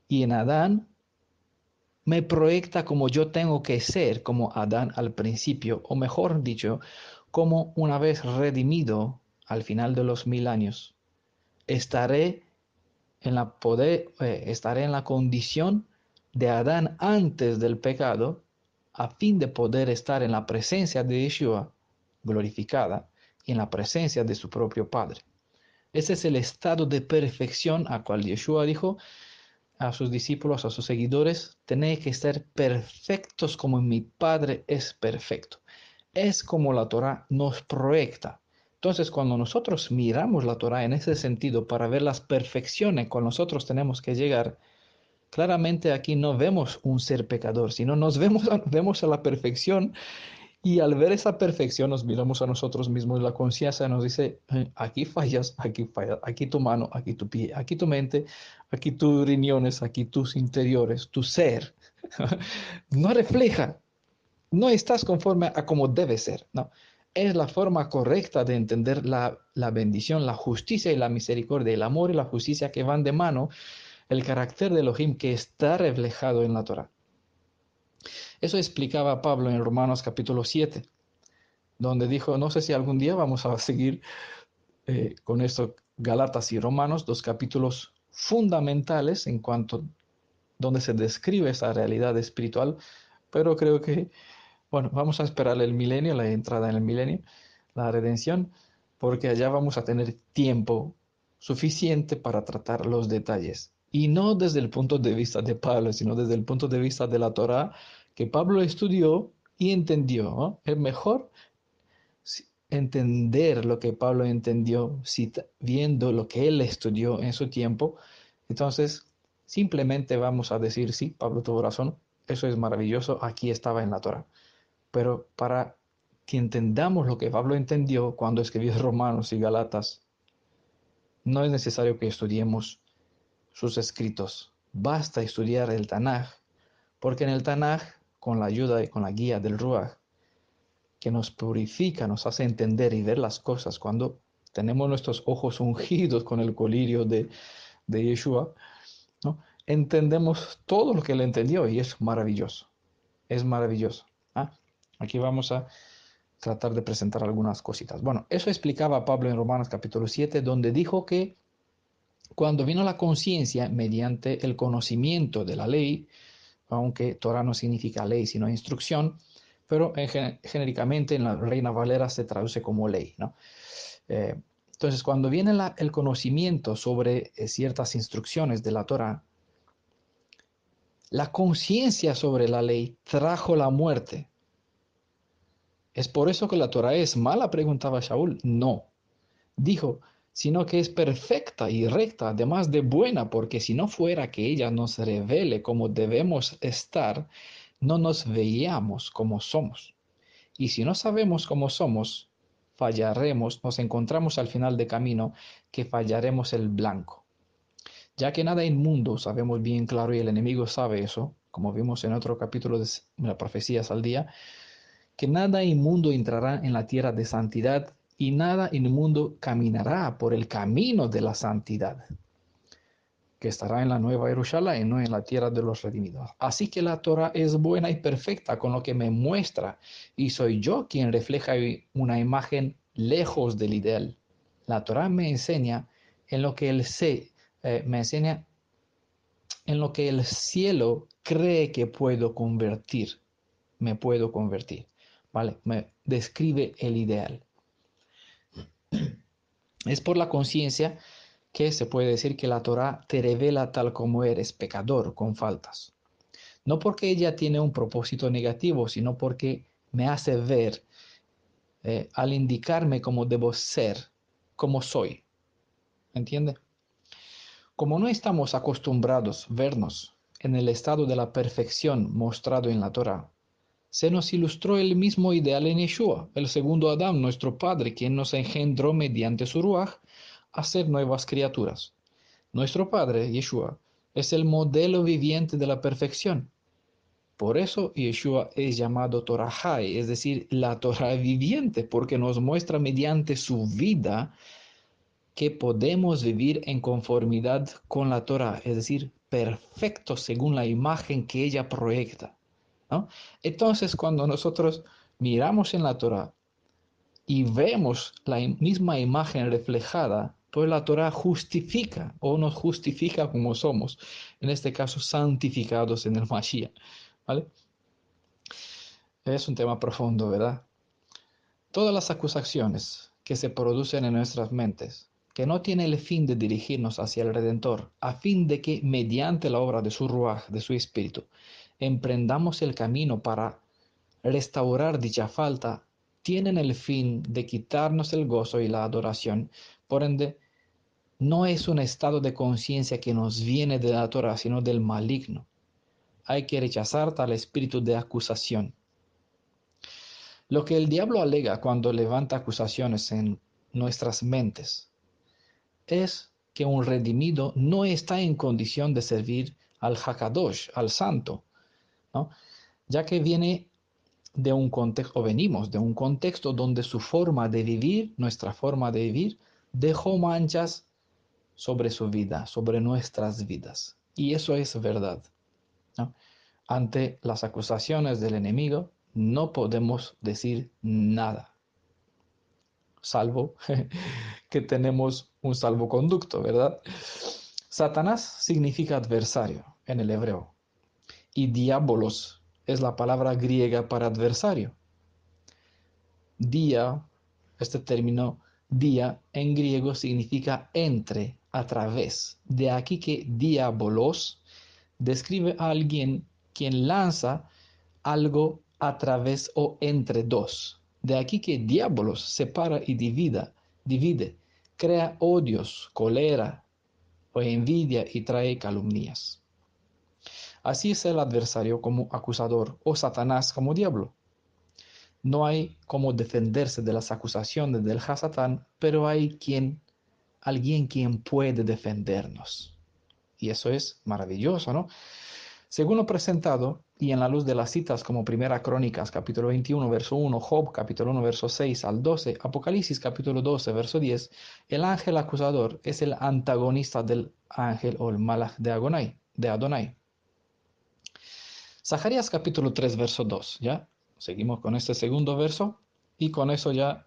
Y en Adán me proyecta como yo tengo que ser como Adán al principio, o mejor dicho, como una vez redimido al final de los 1000 años, estaré estaré en la condición de Adán antes del pecado, a fin de poder estar en la presencia de Yeshua glorificada y en la presencia de su propio Padre. Ese es el estado de perfección a cual Yeshua dijo a sus discípulos, a sus seguidores: tenéis que ser perfectos como mi Padre es perfecto. Es como la Torah nos proyecta. Entonces, cuando nosotros miramos la Torah en ese sentido para ver las perfecciones con nosotros tenemos que llegar, claramente aquí no vemos un ser pecador, sino vemos a la perfección, y al ver esa perfección nos miramos a nosotros mismos. La conciencia nos dice: aquí fallas, aquí tu mano, aquí tu pie, aquí tu mente, aquí tus riñones, aquí tus interiores, tu ser. No refleja, no estás conforme a como debe ser, no. Es la forma correcta de entender la bendición, la justicia y la misericordia, el amor y la justicia que van de mano, el carácter de Elohim que está reflejado en la Torah. Eso explicaba Pablo en Romanos capítulo 7, donde dijo: no sé si algún día vamos a seguir con esto, Gálatas y Romanos, dos capítulos fundamentales en cuanto donde se describe esa realidad espiritual, pero creo que, bueno, vamos a esperar el milenio, la entrada en el milenio, la redención, porque allá vamos a tener tiempo suficiente para tratar los detalles. Y no desde el punto de vista de Pablo, sino desde el punto de vista de la Torá, que Pablo estudió y entendió, ¿no? Es mejor entender lo que Pablo entendió, viendo lo que él estudió en su tiempo. Entonces, simplemente vamos a decir: sí, Pablo tuvo razón, eso es maravilloso, aquí estaba en la Torah. Pero para que entendamos lo que Pablo entendió cuando escribió Romanos y Galatas, no es necesario que estudiemos sus escritos. Basta estudiar el Tanaj, porque en el Tanaj, con la ayuda y con la guía del Ruach, que nos purifica, nos hace entender y ver las cosas cuando tenemos nuestros ojos ungidos con el colirio de Yeshua, ¿no? Entendemos todo lo que él entendió y es maravilloso. Es maravilloso. ¿Ah? Aquí vamos a tratar de presentar algunas cositas. Bueno, eso explicaba Pablo en Romanos capítulo 7, donde dijo que cuando vino la conciencia mediante el conocimiento de la ley, aunque Torah no significa ley, sino instrucción, pero genéricamente en la Reina Valera se traduce como ley, ¿no? Eh, entonces, cuando viene el conocimiento sobre ciertas instrucciones de la Torah, la conciencia sobre la ley trajo la muerte. ¿Es por eso que la Torah es mala?, preguntaba Shaul. No, dijo, sino que es perfecta y recta, además de buena, porque si no fuera que ella nos revele cómo debemos estar, no nos veíamos como somos. Y si no sabemos cómo somos, fallaremos, nos encontramos al final de camino que fallaremos el blanco. Ya que nada inmundo, sabemos bien claro, y el enemigo sabe eso, como vimos en otro capítulo de las profecías al día, que nada inmundo entrará en la tierra de santidad y nada inmundo caminará por el camino de la santidad, que estará en la nueva Jerusalén, no en la tierra de los redimidos. Así que la Torah es buena y perfecta con lo que me muestra, y soy yo quien refleja una imagen lejos del ideal. La Torah me enseña en lo que me enseña en lo que el cielo cree que puedo convertir, me puedo convertir, ¿vale? Me describe el ideal. Es por la conciencia que se puede decir que la Torah te revela tal como eres, pecador, con faltas. No porque ella tiene un propósito negativo, sino porque me hace ver, al indicarme cómo debo ser, cómo soy. ¿Entiende? Como no estamos acostumbrados a vernos en el estado de la perfección mostrado en la Torah, se nos ilustró el mismo ideal en Yeshua, el segundo Adán, nuestro Padre, quien nos engendró mediante su Ruaj a ser nuevas criaturas. Nuestro Padre, Yeshua, es el modelo viviente de la perfección. Por eso Yeshua es llamado Torahai, es decir, la Torah viviente, porque nos muestra mediante su vida que podemos vivir en conformidad con la Torah, es decir, perfecto según la imagen que ella proyecta, ¿no? Entonces, cuando nosotros miramos en la Torah y vemos la misma imagen reflejada, pues la Torah justifica o nos justifica como somos, en este caso santificados en el Mashiach, ¿vale? Es un tema profundo, ¿verdad? Todas las acusaciones que se producen en nuestras mentes, que no tienen el fin de dirigirnos hacia el Redentor, a fin de que, mediante la obra de su Ruaj, de su Espíritu, emprendamos el camino para restaurar dicha falta, tienen el fin de quitarnos el gozo y la adoración. Por ende, no es un estado de conciencia que nos viene de la Torah, sino del maligno. Hay que rechazar tal espíritu de acusación. Lo que el diablo alega cuando levanta acusaciones en nuestras mentes es que un redimido no está en condición de servir al Hakadosh, al Santo, ¿no? Ya que viene de un contexto, o venimos de un contexto donde su forma de vivir, nuestra forma de vivir, dejó manchas sobre su vida, sobre nuestras vidas. Y eso es verdad, ¿no? Ante las acusaciones del enemigo, no podemos decir nada, salvo que tenemos un salvoconducto, ¿verdad? Satanás significa adversario en el hebreo y diabolos es la palabra griega para adversario. Día, este término día en griego significa entre, a través. De aquí que diabolos describe a alguien quien lanza algo a través o entre dos. De aquí que diabolos separa y divide, crea odios, cólera o envidia y trae calumnias. Así es el adversario como acusador o Satanás como diablo. No hay cómo defenderse de las acusaciones del Hasatán, pero hay alguien quien puede defendernos. Y eso es maravilloso, ¿no? Según lo presentado, y en la luz de las citas como Primera Crónicas, capítulo 21, verso 1, Job, capítulo 1, verso 6 al 12, Apocalipsis, capítulo 12, verso 10, el ángel acusador es el antagonista del ángel o el malach de Adonai. Zacarías, capítulo 3, verso 2, ¿ya? Seguimos con este segundo verso y con eso ya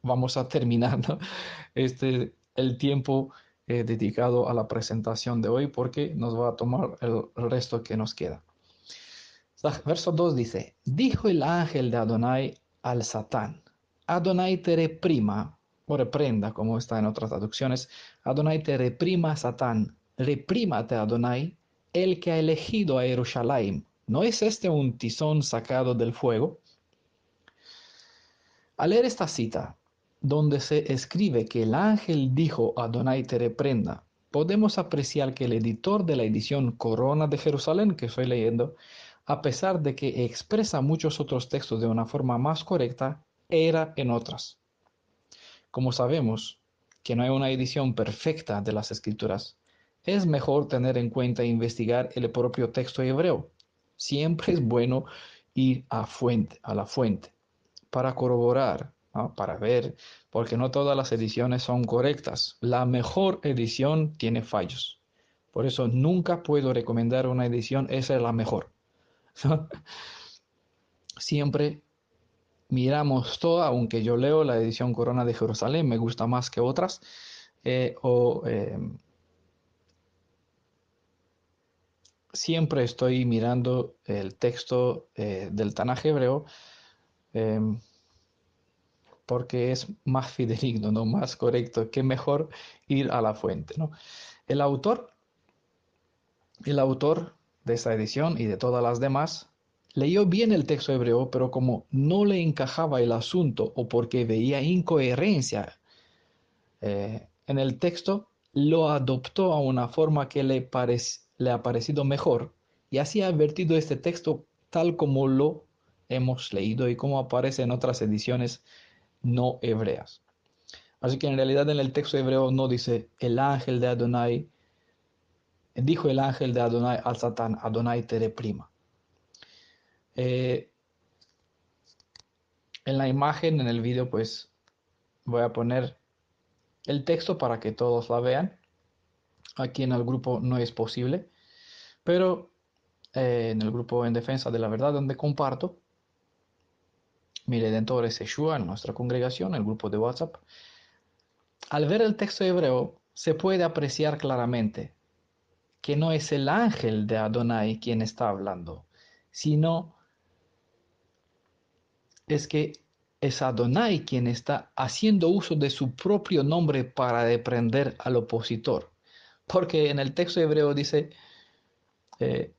vamos a terminar, ¿no? El tiempo dedicado a la presentación de hoy porque nos va a tomar el resto que nos queda. Verso 2 dice, dijo el ángel de Adonai al Satán, Adonai te reprima, o reprenda, como está en otras traducciones, Adonai te reprima, Satán, reprímate Adonai, el que ha elegido a Jerusalén. ¿No es este un tizón sacado del fuego? Al leer esta cita, donde se escribe que el ángel dijo Adonai te reprenda, podemos apreciar que el editor de la edición Corona de Jerusalén que estoy leyendo, a pesar de que expresa muchos otros textos de una forma más correcta, era en otras. Como sabemos que no hay una edición perfecta de las escrituras, es mejor tener en cuenta e investigar el propio texto hebreo. Siempre es bueno ir a la fuente para corroborar, ¿no? Para ver, porque no todas las ediciones son correctas. La mejor edición tiene fallos. Por eso nunca puedo recomendar una edición, esa es la mejor. Siempre miramos toda, aunque yo leo la edición Corona de Jerusalén, me gusta más que otras, eh, o eh, siempre estoy mirando el texto del Tanaj hebreo, eh, porque es más fidedigno, ¿no? Más correcto, que mejor ir a la fuente, ¿no? El autor, el autor de esta edición y de todas las demás leyó bien el texto hebreo, pero como no le encajaba el asunto o porque veía incoherencia en el texto, lo adoptó a una forma que le ha parecido mejor y así ha vertido este texto tal como lo hemos leído y como aparece en otras ediciones no hebreas. Así que en realidad en el texto hebreo no dice el ángel de Adonai, dijo el ángel de Adonai al Satán, Adonai te reprima. En la imagen, en el vídeo, pues voy a poner el texto para que todos la vean. Aquí en el grupo no es posible, pero en el grupo en defensa de la verdad donde comparto, mi redentor es Yeshua en nuestra congregación, el grupo de WhatsApp. Al ver el texto hebreo, se puede apreciar claramente que no es el ángel de Adonai quien está hablando, sino es que es Adonai quien está haciendo uso de su propio nombre para reprender al opositor. Porque en el texto hebreo dice, eh,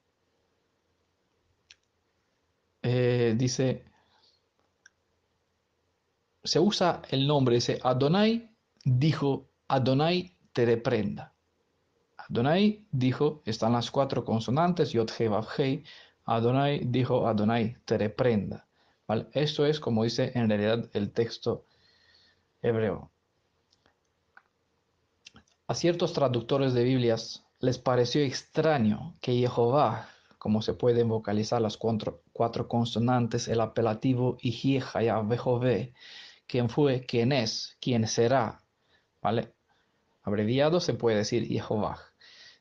dice, se usa el nombre, dice Adonai dijo, Adonai te reprenda. Adonai dijo, están las cuatro consonantes, Yod, He, Vav, Hei. Adonai dijo, Adonai te reprenda. ¿Vale? Esto es como dice en realidad el texto hebreo. A ciertos traductores de Biblias les pareció extraño que Jehová, como se pueden vocalizar las cuatro consonantes, el apelativo Ijie, Hayah, Vejové, quién fue, quién es, quién será, ¿vale? Abreviado se puede decir Jehová.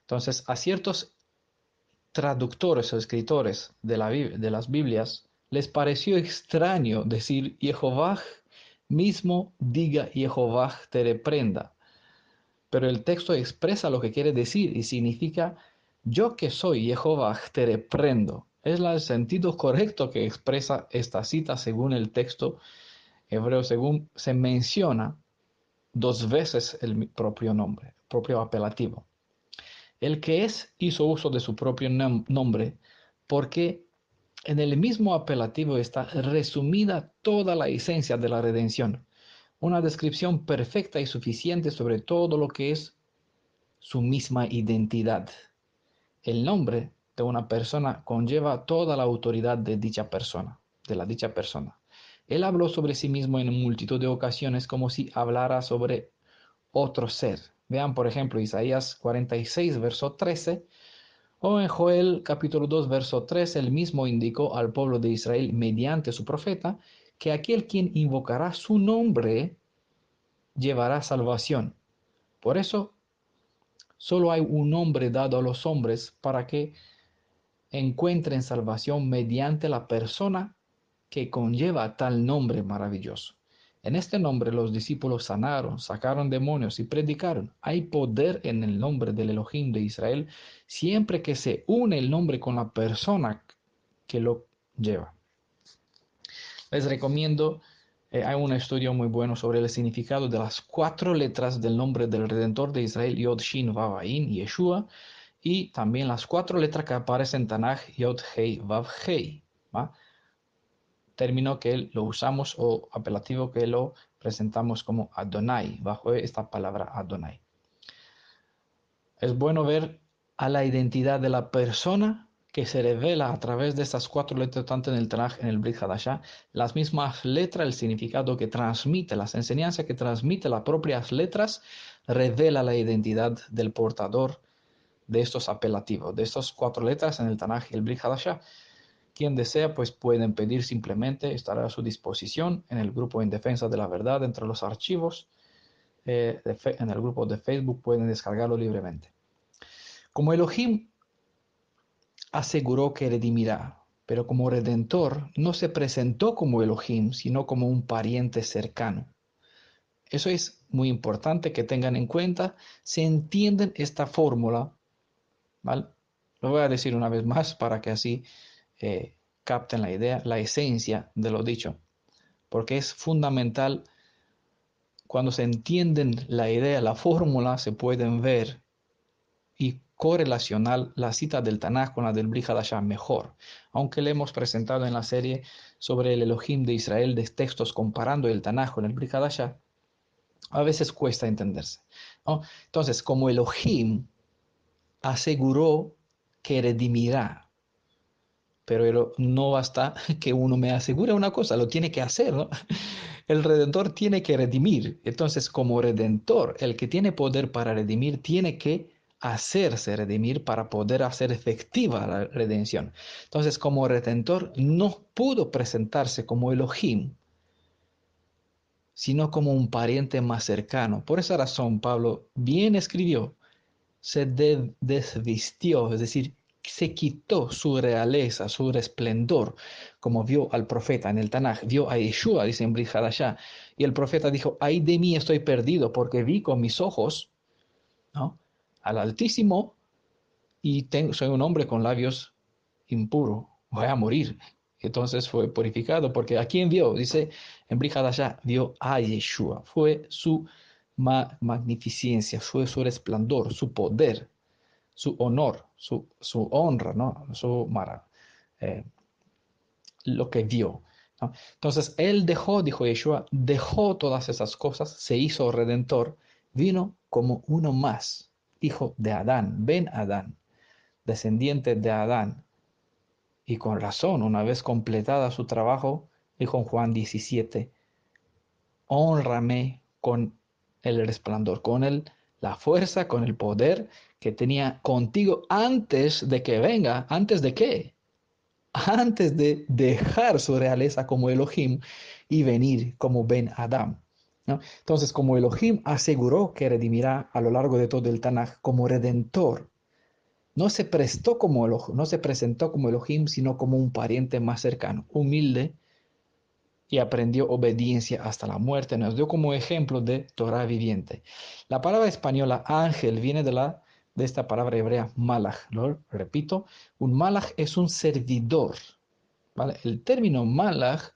Entonces, a ciertos traductores o escritores de las Biblias les pareció extraño decir Jehová mismo diga Jehová te reprenda. Pero el texto expresa lo que quiere decir y significa yo que soy Jehová te reprendo. Es el sentido correcto que expresa esta cita según el texto hebreo, según se menciona dos veces el propio nombre, propio apelativo. El que es hizo uso de su propio nombre porque en el mismo apelativo está resumida toda la esencia de la redención, una descripción perfecta y suficiente sobre todo lo que es su misma identidad. El nombre de una persona conlleva toda la autoridad de dicha persona, de la dicha persona. Él habló sobre sí mismo en multitud de ocasiones como si hablara sobre otro ser. Vean, por ejemplo, Isaías 46, verso 13, o en Joel capítulo 2, verso 3, él mismo indicó al pueblo de Israel mediante su profeta que aquel quien invocará su nombre llevará salvación. Por eso, solo hay un nombre dado a los hombres para que encuentren salvación mediante la persona que conlleva tal nombre maravilloso. En este nombre los discípulos sanaron, sacaron demonios y predicaron. Hay poder en el nombre del Elohim de Israel siempre que se une el nombre con la persona que lo lleva. Les recomiendo, hay un estudio muy bueno sobre el significado de las cuatro letras del nombre del Redentor de Israel, Yod, Shin, Vav, Ain, Yeshua, y también las cuatro letras que aparecen en Tanaj, Yod, Hei, Vav, Hei. Término que lo usamos o apelativo que lo presentamos como Adonai, bajo esta palabra Adonai. Es bueno ver a la identidad de la persona que se revela a través de estas cuatro letras, tanto en el Tanaj, en el Brit Hadashah, las mismas letras, el significado que transmite, las enseñanzas que transmite las propias letras, revela la identidad del portador de estos apelativos, de estas cuatro letras en el Tanaj y el Brit Hadashah. Quien desea, pues pueden pedir simplemente, estará a su disposición en el grupo en defensa de la verdad, entre los archivos, en el grupo de Facebook pueden descargarlo libremente. Como Elohim aseguró que redimirá, pero como redentor no se presentó como Elohim, sino como un pariente cercano. Eso es muy importante que tengan en cuenta, se entienden esta fórmula, ¿vale? Lo voy a decir una vez más para que así capten la idea, la esencia de lo dicho, porque es fundamental cuando se entienden la idea, la fórmula, se pueden ver y correlacionar la cita del Tanaj con la del Brit Hadashah mejor. Aunque le hemos presentado en la serie sobre el Elohim de Israel de textos comparando el Tanaj con el Brit Hadashah, a veces cuesta entenderse, ¿no? Entonces, como Elohim aseguró que redimirá, pero no basta que uno me asegure una cosa, lo tiene que hacer, ¿no? El Redentor tiene que redimir. Entonces, como Redentor, el que tiene poder para redimir, tiene que hacerse redimir para poder hacer efectiva la redención. Entonces, como Redentor, no pudo presentarse como Elohim, sino como un pariente más cercano. Por esa razón, Pablo bien escribió, se desvistió, es decir, se quitó su realeza, su esplendor, como vio al profeta en el Tanaj, vio a Yeshua, dice en Brit Hadashah, y el profeta dijo, ay de mí estoy perdido, porque vi con mis ojos, ¿no?, al Altísimo, y soy un hombre con labios impuro, voy a morir. Entonces fue purificado, porque ¿a quién vio? Dice en Brit Hadashah, vio a Yeshua, fue su magnificencia, fue su resplandor, su poder, su honor, su honra, ¿no? Eh, lo que vio, ¿no? Entonces él dejó, dijo Yeshua, dejó todas esas cosas, se hizo redentor, vino como uno más, hijo de Adán, Ben Adán, descendiente de Adán. Y con razón, una vez completada su trabajo, dijo en Juan 17, hónrame con el resplandor, con la fuerza, con el poder que tenía contigo antes de que venga. ¿Antes de qué? Antes de dejar su realeza como Elohim y venir como Ben Adam, ¿no? Entonces, como Elohim aseguró que redimirá a lo largo de todo el Tanaj como redentor, no se presentó como Elohim, sino como un pariente más cercano, humilde, y aprendió obediencia hasta la muerte. Nos dio como ejemplo de Torah viviente. La palabra española ángel viene de esta palabra hebrea malach. Lo repito, un malach es un servidor, ¿vale? El término malach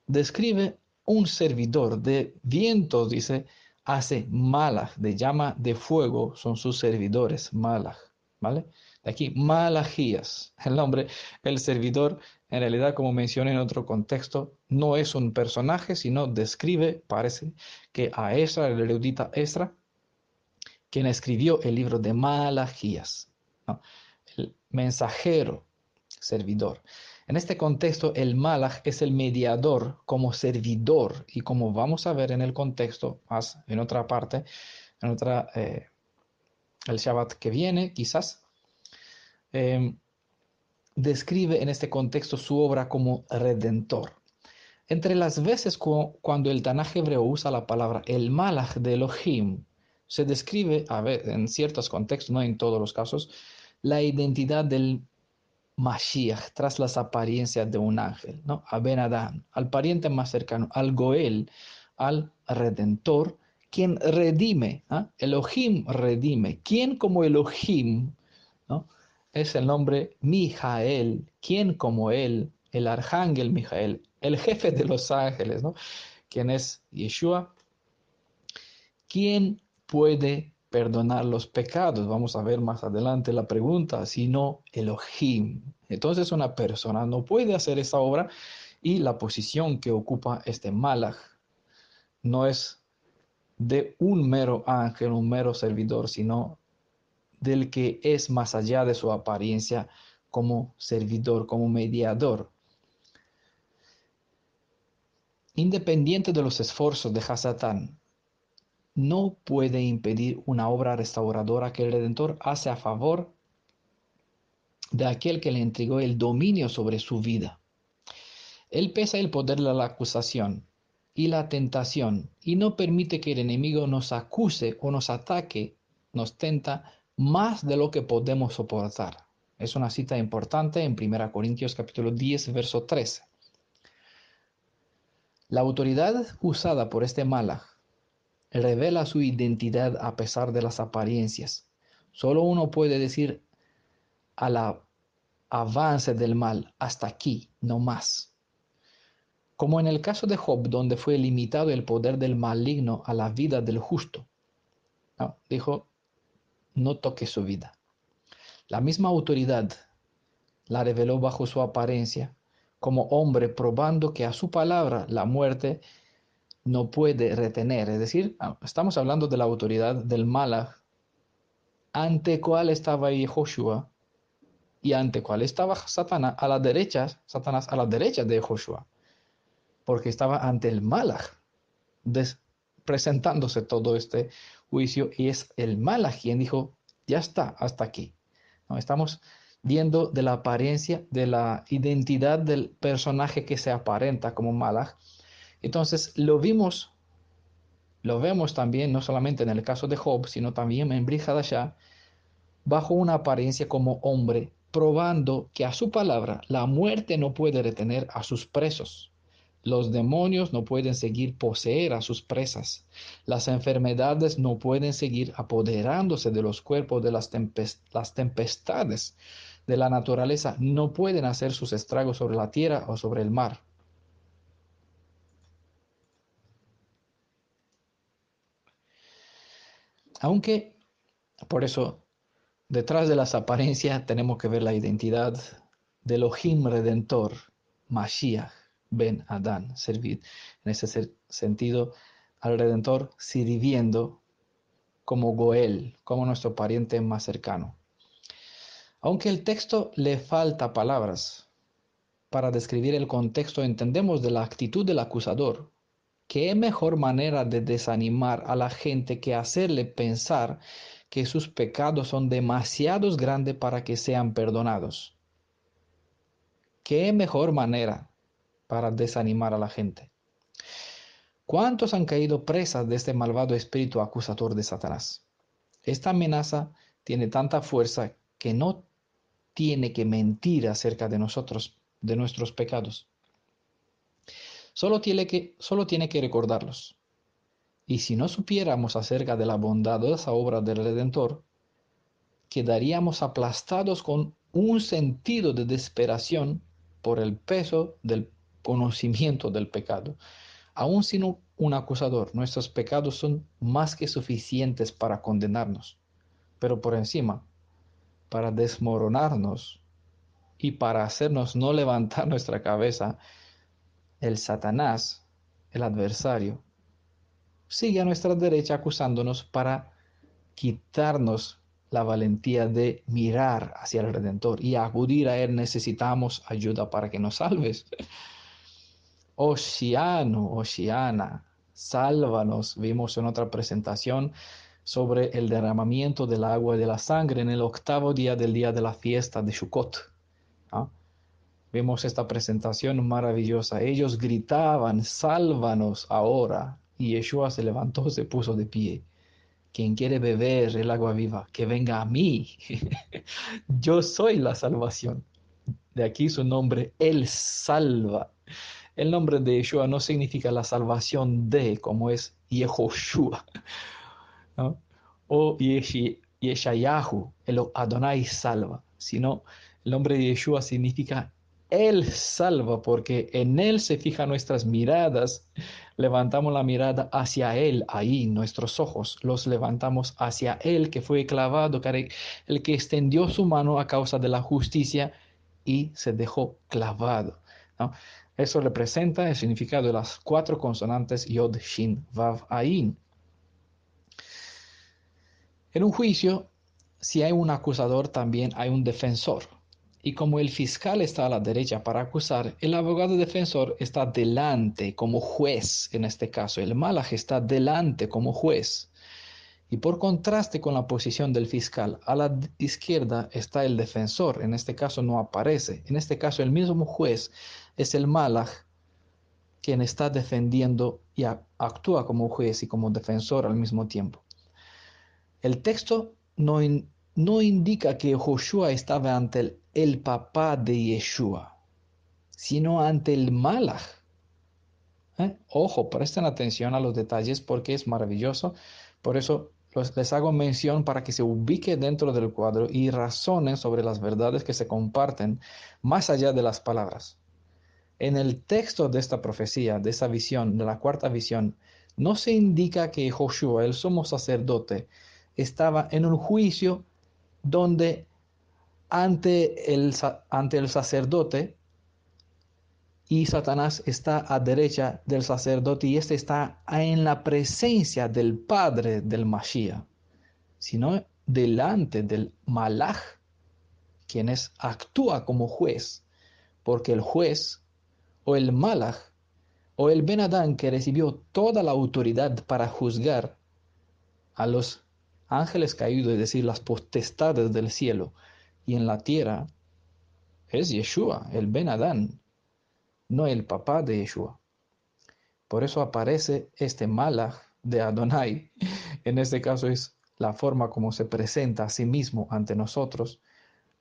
describe un servidor de vientos, dice, hace malach, de llama de fuego, son sus servidores, malach, ¿vale? De aquí, malajías, el nombre, el servidor, en realidad, como mencioné en otro contexto, no es un personaje, sino describe, parece, que a Esra, el erudita Esra, quien escribió el libro de Malajías, ¿no?, el mensajero, servidor. En este contexto, el malach es el mediador como servidor, y como vamos a ver en el contexto, más en otra parte, en otra, el Shabbat que viene, quizás, eh, describe en este contexto su obra como redentor. Entre las veces cuando el Tanaj hebreo usa la palabra el malach de Elohim, se describe, a ver, en ciertos contextos, no en todos los casos, la identidad del Mashiach tras las apariencias de un ángel, ¿no? A Ben Adán, al pariente más cercano, al Goel, al Redentor, quien redime, ¿eh? Elohim redime. ¿Quién como Elohim, ¿no?, es el nombre Mijael? ¿Quién como él? El arcángel Mijael, el jefe de los ángeles, ¿no?, quien es Yeshua. ¿Quién puede perdonar los pecados? Vamos a ver más adelante la pregunta, sino Elohim. Entonces una persona no puede hacer esa obra, y la posición que ocupa este malach no es de un mero ángel, un mero servidor, sino del que es más allá de su apariencia como servidor, como mediador. Independiente de los esfuerzos de Hasatán, no puede impedir una obra restauradora que el Redentor hace a favor de aquel que le entregó el dominio sobre su vida. Él pesa el poder de la acusación y la tentación, y no permite que el enemigo nos acuse o nos ataque, nos tenta más de lo que podemos soportar. Es una cita importante en 1 Corintios capítulo 10, verso 13. La autoridad usada por este malach revela su identidad a pesar de las apariencias. Solo uno puede decir al avance del mal, hasta aquí, no más. Como en el caso de Job, donde fue limitado el poder del maligno a la vida del justo. No, dijo, no toque su vida. La misma autoridad la reveló bajo su apariencia, como hombre, probando que a su palabra la muerte no puede retener. Es decir, estamos hablando de la autoridad del malach, ante cual estaba Yehoshua, ¿Y ante cuál estaba Satanás? Satanás a la derecha de Joshua, porque estaba ante el Malach, presentándose todo este juicio, y es el Malach quien dijo, ya está, hasta aquí. ¿No? Estamos viendo de la apariencia, de la identidad del personaje que se aparenta como Malach. Entonces lo vemos también, no solamente en el caso de Job, sino también en Brit Hadashah, bajo una apariencia como hombre, probando que a su palabra la muerte no puede retener a sus presos. Los demonios no pueden seguir poseer a sus presas. Las enfermedades no pueden seguir apoderándose de los cuerpos de las tempestades de la naturaleza. No pueden hacer sus estragos sobre la tierra o sobre el mar. Aunque, por eso, detrás de las apariencias tenemos que ver la identidad del Elohim Redentor, Mashiach ben Adán, servir en ese sentido al Redentor sirviendo como Goel, como nuestro pariente más cercano. Aunque el texto le falta palabras para describir el contexto, entendemos de la actitud del acusador. ¿Qué mejor manera de desanimar a la gente que hacerle pensar que sus pecados son demasiado grandes para que sean perdonados? ¿Qué mejor manera para desanimar a la gente? ¿Cuántos han caído presas de este malvado espíritu acusador de Satanás? Esta amenaza tiene tanta fuerza que no tiene que mentir acerca de nosotros, de nuestros pecados. Solo tiene que recordarlos. Y si no supiéramos acerca de la bondadosa obra del Redentor, quedaríamos aplastados con un sentido de desesperación por el peso del conocimiento del pecado. Aun sin un acusador, nuestros pecados son más que suficientes para condenarnos, pero por encima, para desmoronarnos y para hacernos no levantar nuestra cabeza, el Satanás, el adversario, sigue a nuestra derecha acusándonos para quitarnos la valentía de mirar hacia el Redentor y acudir a Él. Necesitamos ayuda para que nos salves. Oceano, Oceana, sálvanos. Vimos en otra presentación sobre el derramamiento del agua y de la sangre en el 8º día del día de la fiesta de Sukkot. ¿Ah? Vimos esta presentación maravillosa. Ellos gritaban, sálvanos ahora. Y Yeshua se levantó, se puso de pie. Quien quiere beber el agua viva, que venga a mí. Yo soy la salvación. De aquí su nombre, Él salva. El nombre de Yeshua no significa la salvación de, como es Yehoshua, ¿no? O Yeshayahu, el Adonai salva, sino el nombre de Yeshua significa Él salva, porque en Él se fijan nuestras miradas. Levantamos la mirada hacia Él, ahí nuestros ojos los levantamos hacia Él que fue clavado, el que extendió su mano a causa de la justicia y se dejó clavado, ¿no? Eso representa el significado de las 4 consonantes Yod, Shin, Vav, Ain. En un juicio, si hay un acusador, también hay un defensor. Y como el fiscal está a la derecha para acusar, el abogado defensor está delante como juez, en este caso. El malaj está delante como juez. Y por contraste con la posición del fiscal, a la izquierda está el defensor. En este caso no aparece. En este caso el mismo juez es el malaj quien está defendiendo y actúa como juez y como defensor al mismo tiempo. El texto no indica que Joshua estaba ante el papá de Yeshua, sino ante el Malach. Ojo, presten atención a los detalles porque es maravilloso. Por eso les hago mención para que se ubique dentro del cuadro y razonen sobre las verdades que se comparten más allá de las palabras. En el texto de esta profecía, de esa visión, de la 4ª visión, no se indica que Joshua, el sumo sacerdote, estaba en un juicio donde ante el sacerdote y Satanás está a derecha del sacerdote y este está en la presencia del Padre del Mashiach, sino delante del Malach actúa como juez, porque el juez o el Malach o el Ben Adán que recibió toda la autoridad para juzgar a los ángeles caídos, es decir, las potestades del cielo y en la tierra, es Yeshua, el Ben Adán, no el papá de Yeshua. Por eso aparece este Malach de Adonai. En este caso es la forma como se presenta a sí mismo ante nosotros,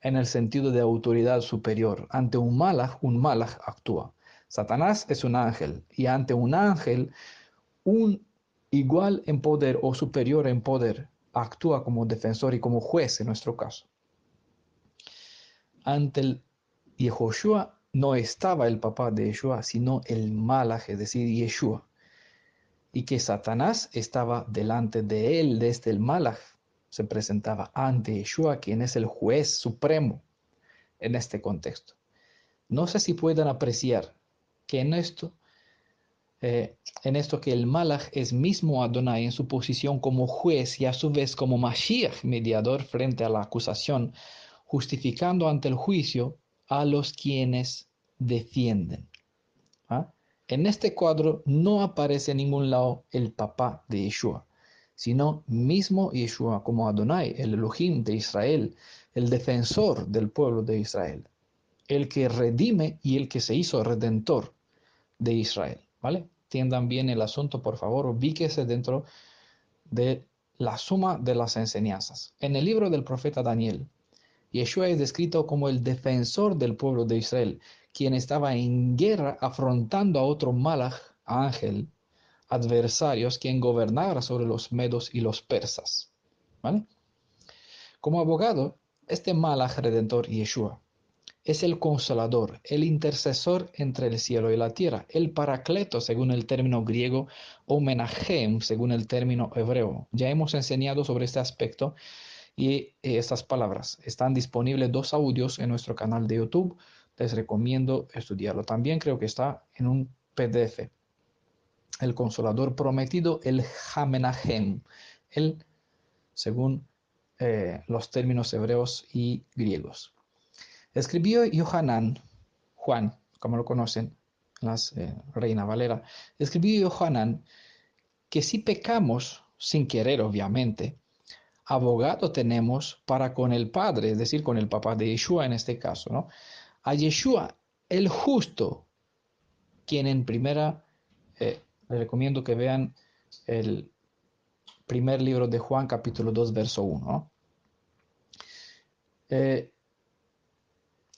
en el sentido de autoridad superior. Ante un Malach actúa. Satanás es un ángel y ante un ángel, un igual en poder o superior en poder actúa como defensor y como juez en nuestro caso. Ante el Yehoshua no estaba el papá de Yeshua, sino el Malach, es decir, Yeshua. Y que Satanás estaba delante de él desde el Malach. Se presentaba ante Yeshua, quien es el juez supremo en este contexto. No sé si puedan apreciar que en esto que el Malach es mismo Adonai en su posición como juez y a su vez como Mashiach, mediador frente a la acusación, justificando ante el juicio a los quienes defienden. ¿Ah? En este cuadro no aparece en ningún lado el papá de Yeshua, sino mismo Yeshua como Adonai, el Elohim de Israel, el defensor del pueblo de Israel, el que redime y el que se hizo redentor de Israel. ¿Vale? Entiendan bien el asunto, por favor, ubíquese dentro de la suma de las enseñanzas. En el libro del profeta Daniel, Yeshua es descrito como el defensor del pueblo de Israel, quien estaba en guerra afrontando a otro Malach, ángel, adversarios, quien gobernara sobre los medos y los persas. ¿Vale? Como abogado, este Malach redentor Yeshua es el consolador, el intercesor entre el cielo y la tierra, el paracleto según el término griego o menahem según el término hebreo. Ya hemos enseñado sobre este aspecto y estas palabras. Están disponibles 2 audios en nuestro canal de YouTube. Les recomiendo estudiarlo. También creo que está en un PDF. El consolador prometido, el Hamenahem, el según los términos hebreos y griegos. Escribió Yohanan, Juan, como lo conocen, las Reina Valera, escribió Yohanan que si pecamos, sin querer obviamente, abogado tenemos para con el Padre, es decir, con el papá de Yeshua en este caso, ¿no? A Yeshua, el justo, quien en primera, les recomiendo que vean el primer libro de Juan, capítulo 2, verso 1, ¿no?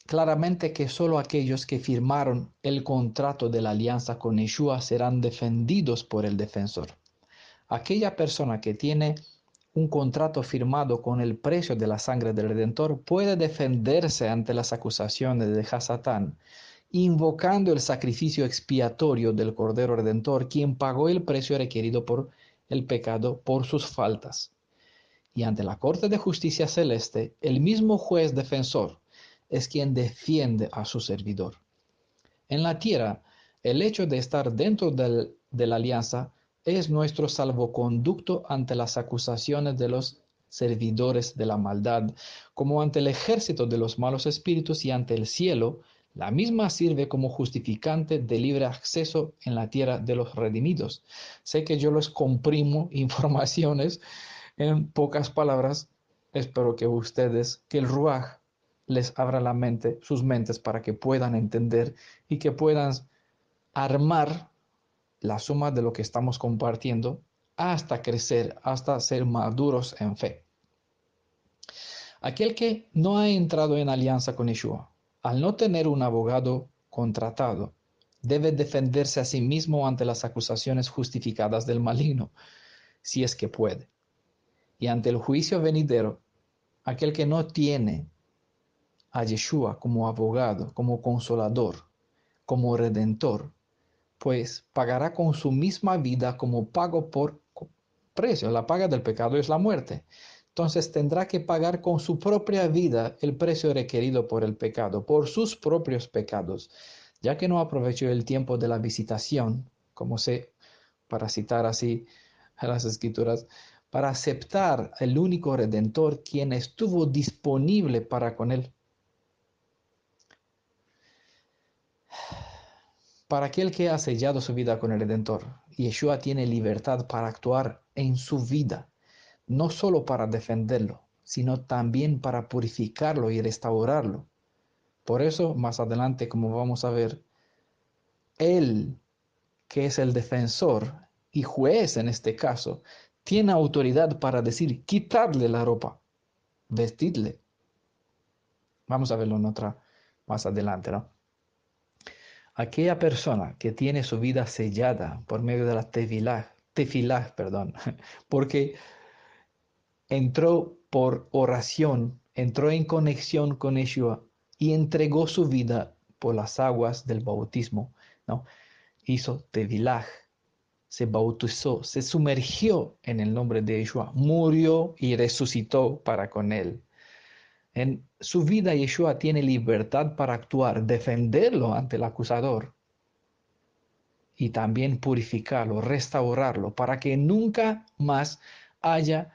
Claramente que solo aquellos que firmaron el contrato de la alianza con Yeshua serán defendidos por el defensor. Aquella persona que tiene un contrato firmado con el precio de la sangre del Redentor puede defenderse ante las acusaciones de Hasatán, invocando el sacrificio expiatorio del Cordero Redentor, quien pagó el precio requerido por el pecado por sus faltas. Y ante la Corte de Justicia Celeste, el mismo juez defensor es quien defiende a su servidor. En la tierra, el hecho de estar dentro de la alianza es nuestro salvoconducto ante las acusaciones de los servidores de la maldad, como ante el ejército de los malos espíritus y ante el cielo, la misma sirve como justificante de libre acceso en la tierra de los redimidos. Sé que yo les comprimo informaciones en pocas palabras. Espero que ustedes, que el Ruaj les abra la mente, sus mentes, para que puedan entender y que puedan armar la suma de lo que estamos compartiendo hasta crecer, hasta ser maduros en fe. Aquel que no ha entrado en alianza con Yeshua, al no tener un abogado contratado, debe defenderse a sí mismo ante las acusaciones justificadas del maligno, si es que puede. Y ante el juicio venidero, aquel que no tiene a Yeshua como abogado, como consolador, como redentor, pues pagará con su misma vida como pago por precio. La paga del pecado es la muerte. Entonces tendrá que pagar con su propia vida el precio requerido por el pecado, por sus propios pecados, ya que no aprovechó el tiempo de la visitación, como sé, para citar así a las escrituras, para aceptar el único redentor quien estuvo disponible para con él. Para aquel que ha sellado su vida con el Redentor, Yeshua tiene libertad para actuar en su vida, no solo para defenderlo, sino también para purificarlo y restaurarlo. Por eso, más adelante, como vamos a ver, Él, que es el defensor y juez en este caso, tiene autoridad para decir, quitarle la ropa, vestirle. Vamos a verlo en otra más adelante, ¿no? Aquella persona que tiene su vida sellada por medio de la tefilá, perdón, porque entró por oración, entró en conexión con Yeshua y entregó su vida por las aguas del bautismo, ¿no? Hizo tevilaj, se bautizó, se sumergió en el nombre de Yeshua, murió y resucitó para con él. En su vida Yeshua tiene libertad para actuar, defenderlo ante el acusador y también purificarlo, restaurarlo, para que nunca más haya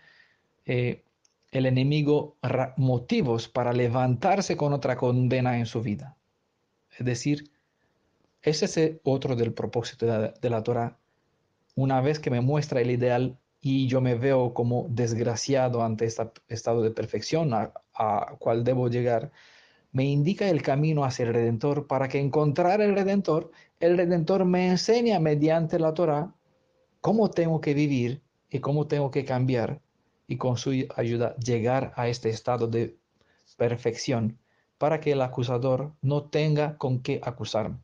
eh, el enemigo motivos para levantarse con otra condena en su vida. Es decir, ese es otro del propósito de la Torah. Una vez que me muestra el ideal y yo me veo como desgraciado ante este estado de perfección a cual debo llegar, me indica el camino hacia el Redentor para que encontrar el Redentor me enseña mediante la Torah cómo tengo que vivir y cómo tengo que cambiar y con su ayuda llegar a este estado de perfección para que el acusador no tenga con qué acusarme.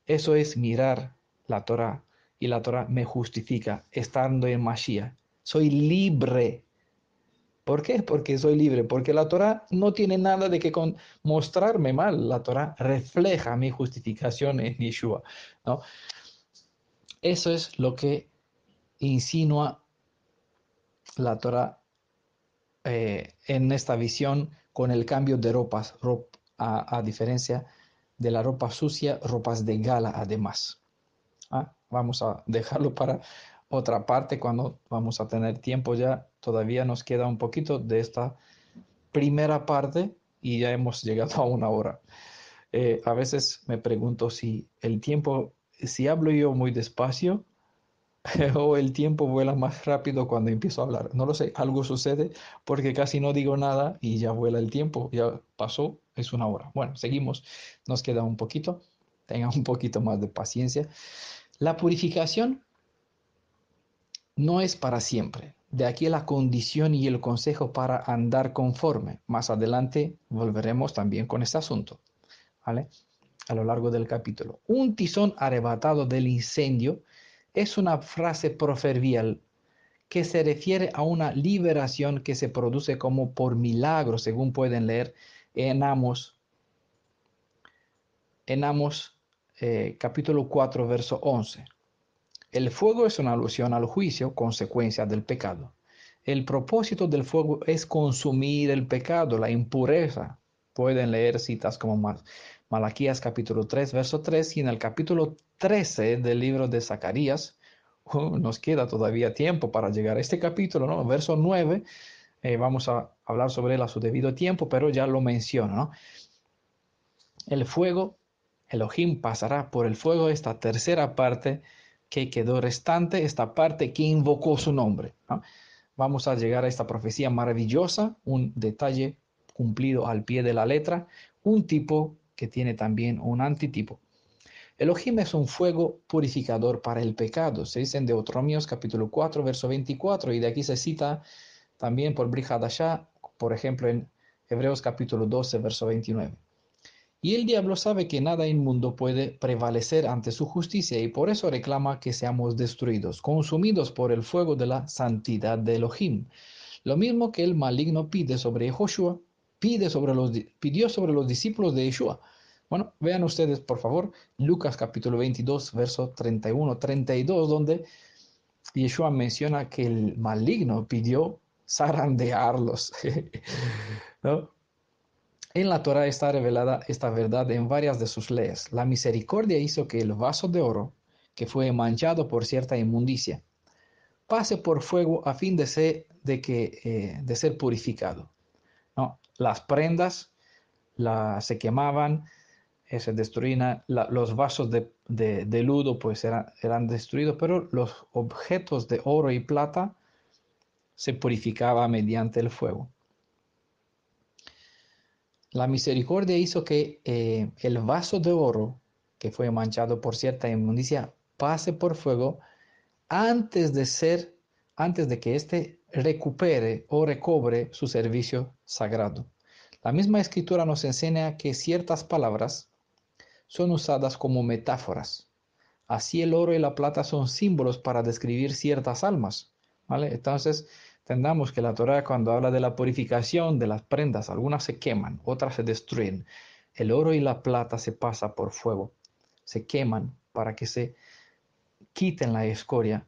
Eso es mirar la Torah y la Torah me justifica estando en Mashiach. Soy libre. ¿Por qué? Porque soy libre, porque la Torah no tiene nada de que mostrarme mal. La Torah refleja mi justificación en Yeshua, ¿no? Eso es lo que insinúa la Torah en esta visión con el cambio de ropas, a diferencia de la ropa sucia, ropas de gala además. Vamos a dejarlo para otra parte cuando vamos a tener tiempo ya. Todavía nos queda un poquito de esta primera parte y ya hemos llegado a una hora. A veces me pregunto si el tiempo, si hablo yo muy despacio, o el tiempo vuela más rápido cuando empiezo a hablar. No lo sé, algo sucede porque casi no digo nada y ya vuela el tiempo, ya pasó, es una hora. Bueno, seguimos, nos queda un poquito, tengan un poquito más de paciencia. La purificación no es para siempre. De aquí la condición y el consejo para andar conforme. Más adelante volveremos también con este asunto, ¿vale? A lo largo del capítulo. Un tizón arrebatado del incendio es una frase proverbial que se refiere a una liberación que se produce como por milagro, según pueden leer en Amos capítulo 4, verso 11. El fuego es una alusión al juicio, consecuencia del pecado. El propósito del fuego es consumir el pecado, la impureza. Pueden leer citas como Malaquías capítulo 3, verso 3 y en el capítulo 13 del libro de Zacarías. Nos queda todavía tiempo para llegar a este capítulo, ¿no? Verso 9, vamos a hablar sobre él a su debido tiempo, pero ya lo menciono, ¿no? El fuego, Elohim pasará por el fuego, esta tercera parte que quedó restante, esta parte que invocó su nombre, ¿no? Vamos a llegar a esta profecía maravillosa, un detalle cumplido al pie de la letra, un tipo que tiene también un antitipo. Elohim es un fuego purificador para el pecado. Se dice en Deuteronomios capítulo 4, verso 24, y de aquí se cita también por Brit Hadashah, por ejemplo en Hebreos capítulo 12, verso 29. Y el diablo sabe que nada inmundo puede prevalecer ante su justicia y por eso reclama que seamos destruidos, consumidos por el fuego de la santidad de Elohim. Lo mismo que el maligno pide sobre Joshua, pidió sobre los discípulos de Yeshua. Bueno, vean ustedes, por favor, Lucas capítulo 22, verso 31-32, donde Yeshua menciona que el maligno pidió zarandearlos. ¿No? En la Torah está revelada esta verdad en varias de sus leyes. La misericordia hizo que el vaso de oro, que fue manchado por cierta inmundicia, pase por fuego a fin de ser purificado, ¿no? Las prendas se quemaban, se destruían los vasos de ludo, pues eran destruidos, pero los objetos de oro y plata se purificaban mediante el fuego. La misericordia hizo que el vaso de oro, que fue manchado por cierta inmundicia, pase por fuego antes de que éste recupere o recobre su servicio sagrado. La misma escritura nos enseña que ciertas palabras son usadas como metáforas. Así el oro y la plata son símbolos para describir ciertas almas, ¿vale? Entonces, entendamos que la Torá, cuando habla de la purificación de las prendas, algunas se queman, otras se destruyen. El oro y la plata se pasa por fuego, se queman para que se quiten la escoria.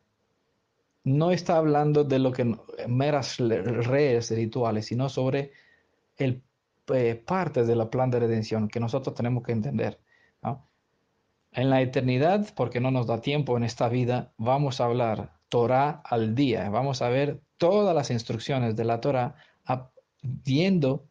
No está hablando de lo que meras redes rituales, sino sobre el parte de la plan de redención que nosotros tenemos que entender, ¿no? En la eternidad, porque no nos da tiempo en esta vida, vamos a hablar Torah al día. Vamos a ver todas las instrucciones de la Torah viendo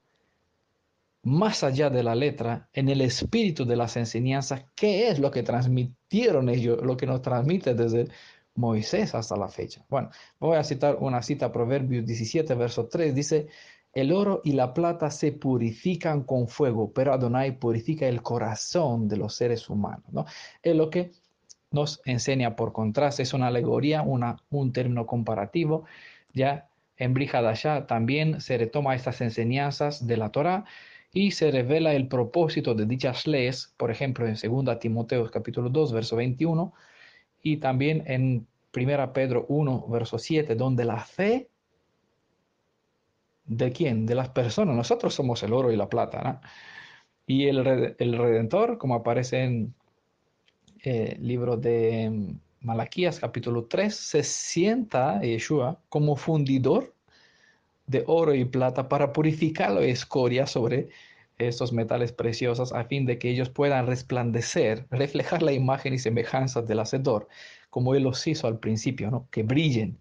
más allá de la letra, en el espíritu de las enseñanzas, qué es lo que transmitieron ellos, lo que nos transmite desde Moisés hasta la fecha. Bueno, voy a citar una cita, Proverbios 17, verso 3, dice, el oro y la plata se purifican con fuego, pero Adonai purifica el corazón de los seres humanos, ¿no? Es lo que nos enseña por contraste, es una alegoría, un término comparativo. Ya en Brit Hadashah también se retoma estas enseñanzas de la Torá y se revela el propósito de dichas leyes, por ejemplo en 2 Timoteo capítulo 2, verso 21, y también en 1 Pedro 1, verso 7, donde la fe de quién, de las personas, nosotros somos el oro y la plata, ¿no? Y el Redentor, como aparece en libro de Malaquías capítulo 3, se sienta Yeshua como fundidor de oro y plata para purificar la escoria sobre estos metales preciosos a fin de que ellos puedan resplandecer, reflejar la imagen y semejanza del Hacedor, como Él los hizo al principio, ¿no? Que brillen,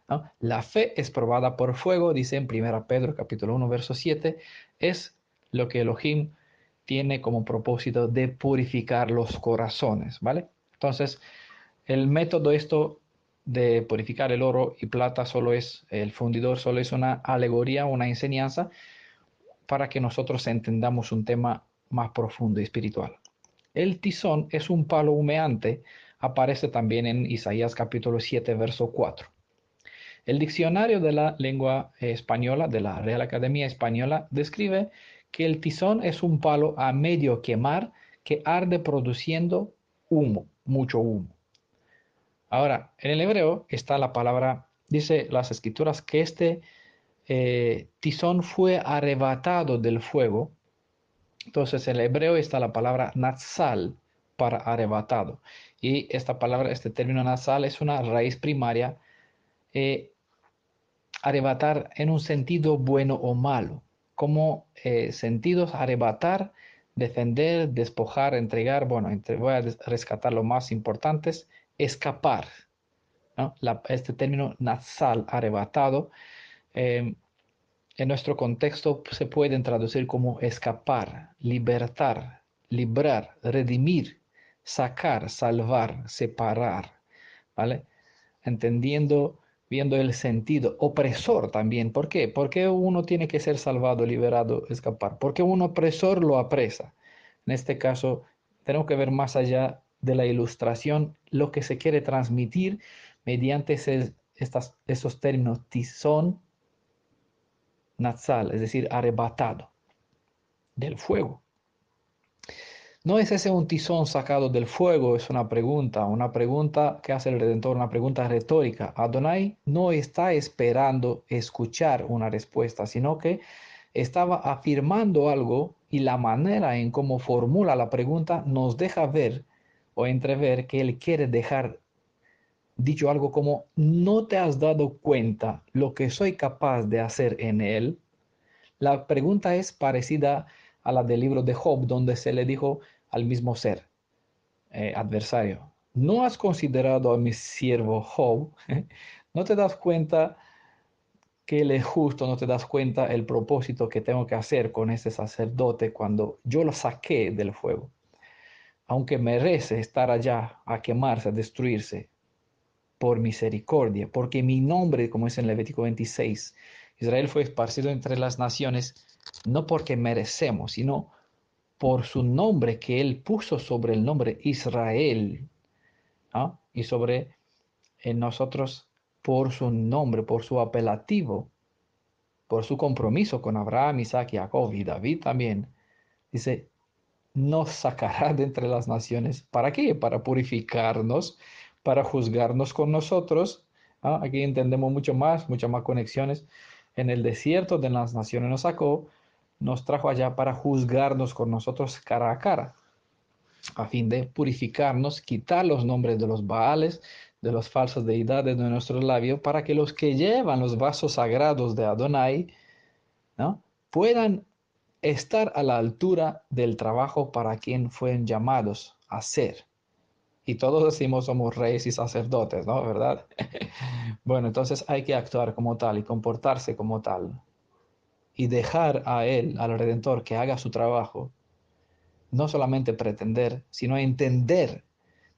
¿no? La fe es probada por fuego, dice en 1 Pedro capítulo 1, verso 7, es lo que Elohim tiene como propósito de purificar los corazones, ¿vale? Entonces, el método esto de purificar el oro y plata solo es, el fundidor solo es una alegoría, una enseñanza para que nosotros entendamos un tema más profundo y espiritual. El tizón es un palo humeante, aparece también en Isaías capítulo 7, verso 4. El diccionario de la lengua española, de la Real Academia Española, describe que el tizón es un palo a medio quemar que arde produciendo humo, mucho humo. Ahora, en el hebreo está la palabra, dice las escrituras, que este tizón fue arrebatado del fuego. Entonces, en el hebreo está la palabra natsal para arrebatado. Y esta palabra, este término natsal es una raíz primaria, arrebatar en un sentido bueno o malo. Como sentidos arrebatar, defender, despojar, entregar. Bueno, voy a rescatar lo más importantes. Escapar, ¿no? Este término nazal, arrebatado, en nuestro contexto se pueden traducir como escapar, libertar, librar, redimir, sacar, salvar, separar, ¿vale? Entendiendo, viendo el sentido, opresor también. ¿Por qué? Porque uno tiene que ser salvado, liberado, escapar. Porque un opresor lo apresa. En este caso, tenemos que ver más allá de la ilustración lo que se quiere transmitir mediante esos términos tizón, nazal, es decir, arrebatado del fuego. ¿No es ese un tizón sacado del fuego? Es una pregunta que hace el Redentor, una pregunta retórica. Adonai no está esperando escuchar una respuesta, sino que estaba afirmando algo y la manera en cómo formula la pregunta nos deja ver o entrever que él quiere dejar dicho algo como, ¿no te has dado cuenta lo que soy capaz de hacer en él? La pregunta es parecida a la del libro de Job, donde se le dijo al mismo ser, adversario, ¿no has considerado a mi siervo Job? ¿No te das cuenta que él es justo? ¿No te das cuenta el propósito que tengo que hacer con ese sacerdote cuando yo lo saqué del fuego? aunque merece estar allá a quemarse, a destruirse, por misericordia, porque mi nombre, como es en Levítico 26, Israel fue esparcido entre las naciones, no porque merecemos, sino por su nombre que él puso sobre el nombre Israel, ¿no? Y sobre nosotros por su nombre, por su apelativo, por su compromiso con Abraham, Isaac, Jacob y David también. Dice, nos sacará de entre las naciones. ¿Para qué? Para purificarnos, para juzgarnos con nosotros. ¿Ah? Aquí entendemos muchas más conexiones. En el desierto de las naciones nos sacó, nos trajo allá para juzgarnos con nosotros cara a cara, a fin de purificarnos, quitar los nombres de los Baales, de los falsos deidades de nuestros labios, para que los que llevan los vasos sagrados de Adonai, ¿no?, puedan estar a la altura del trabajo para quien fueron llamados a ser. Y todos decimos somos reyes y sacerdotes, ¿no? ¿Verdad? Bueno, entonces hay que actuar como tal y comportarse como tal. Y dejar a Él, al Redentor, que haga su trabajo. No solamente pretender, sino entender.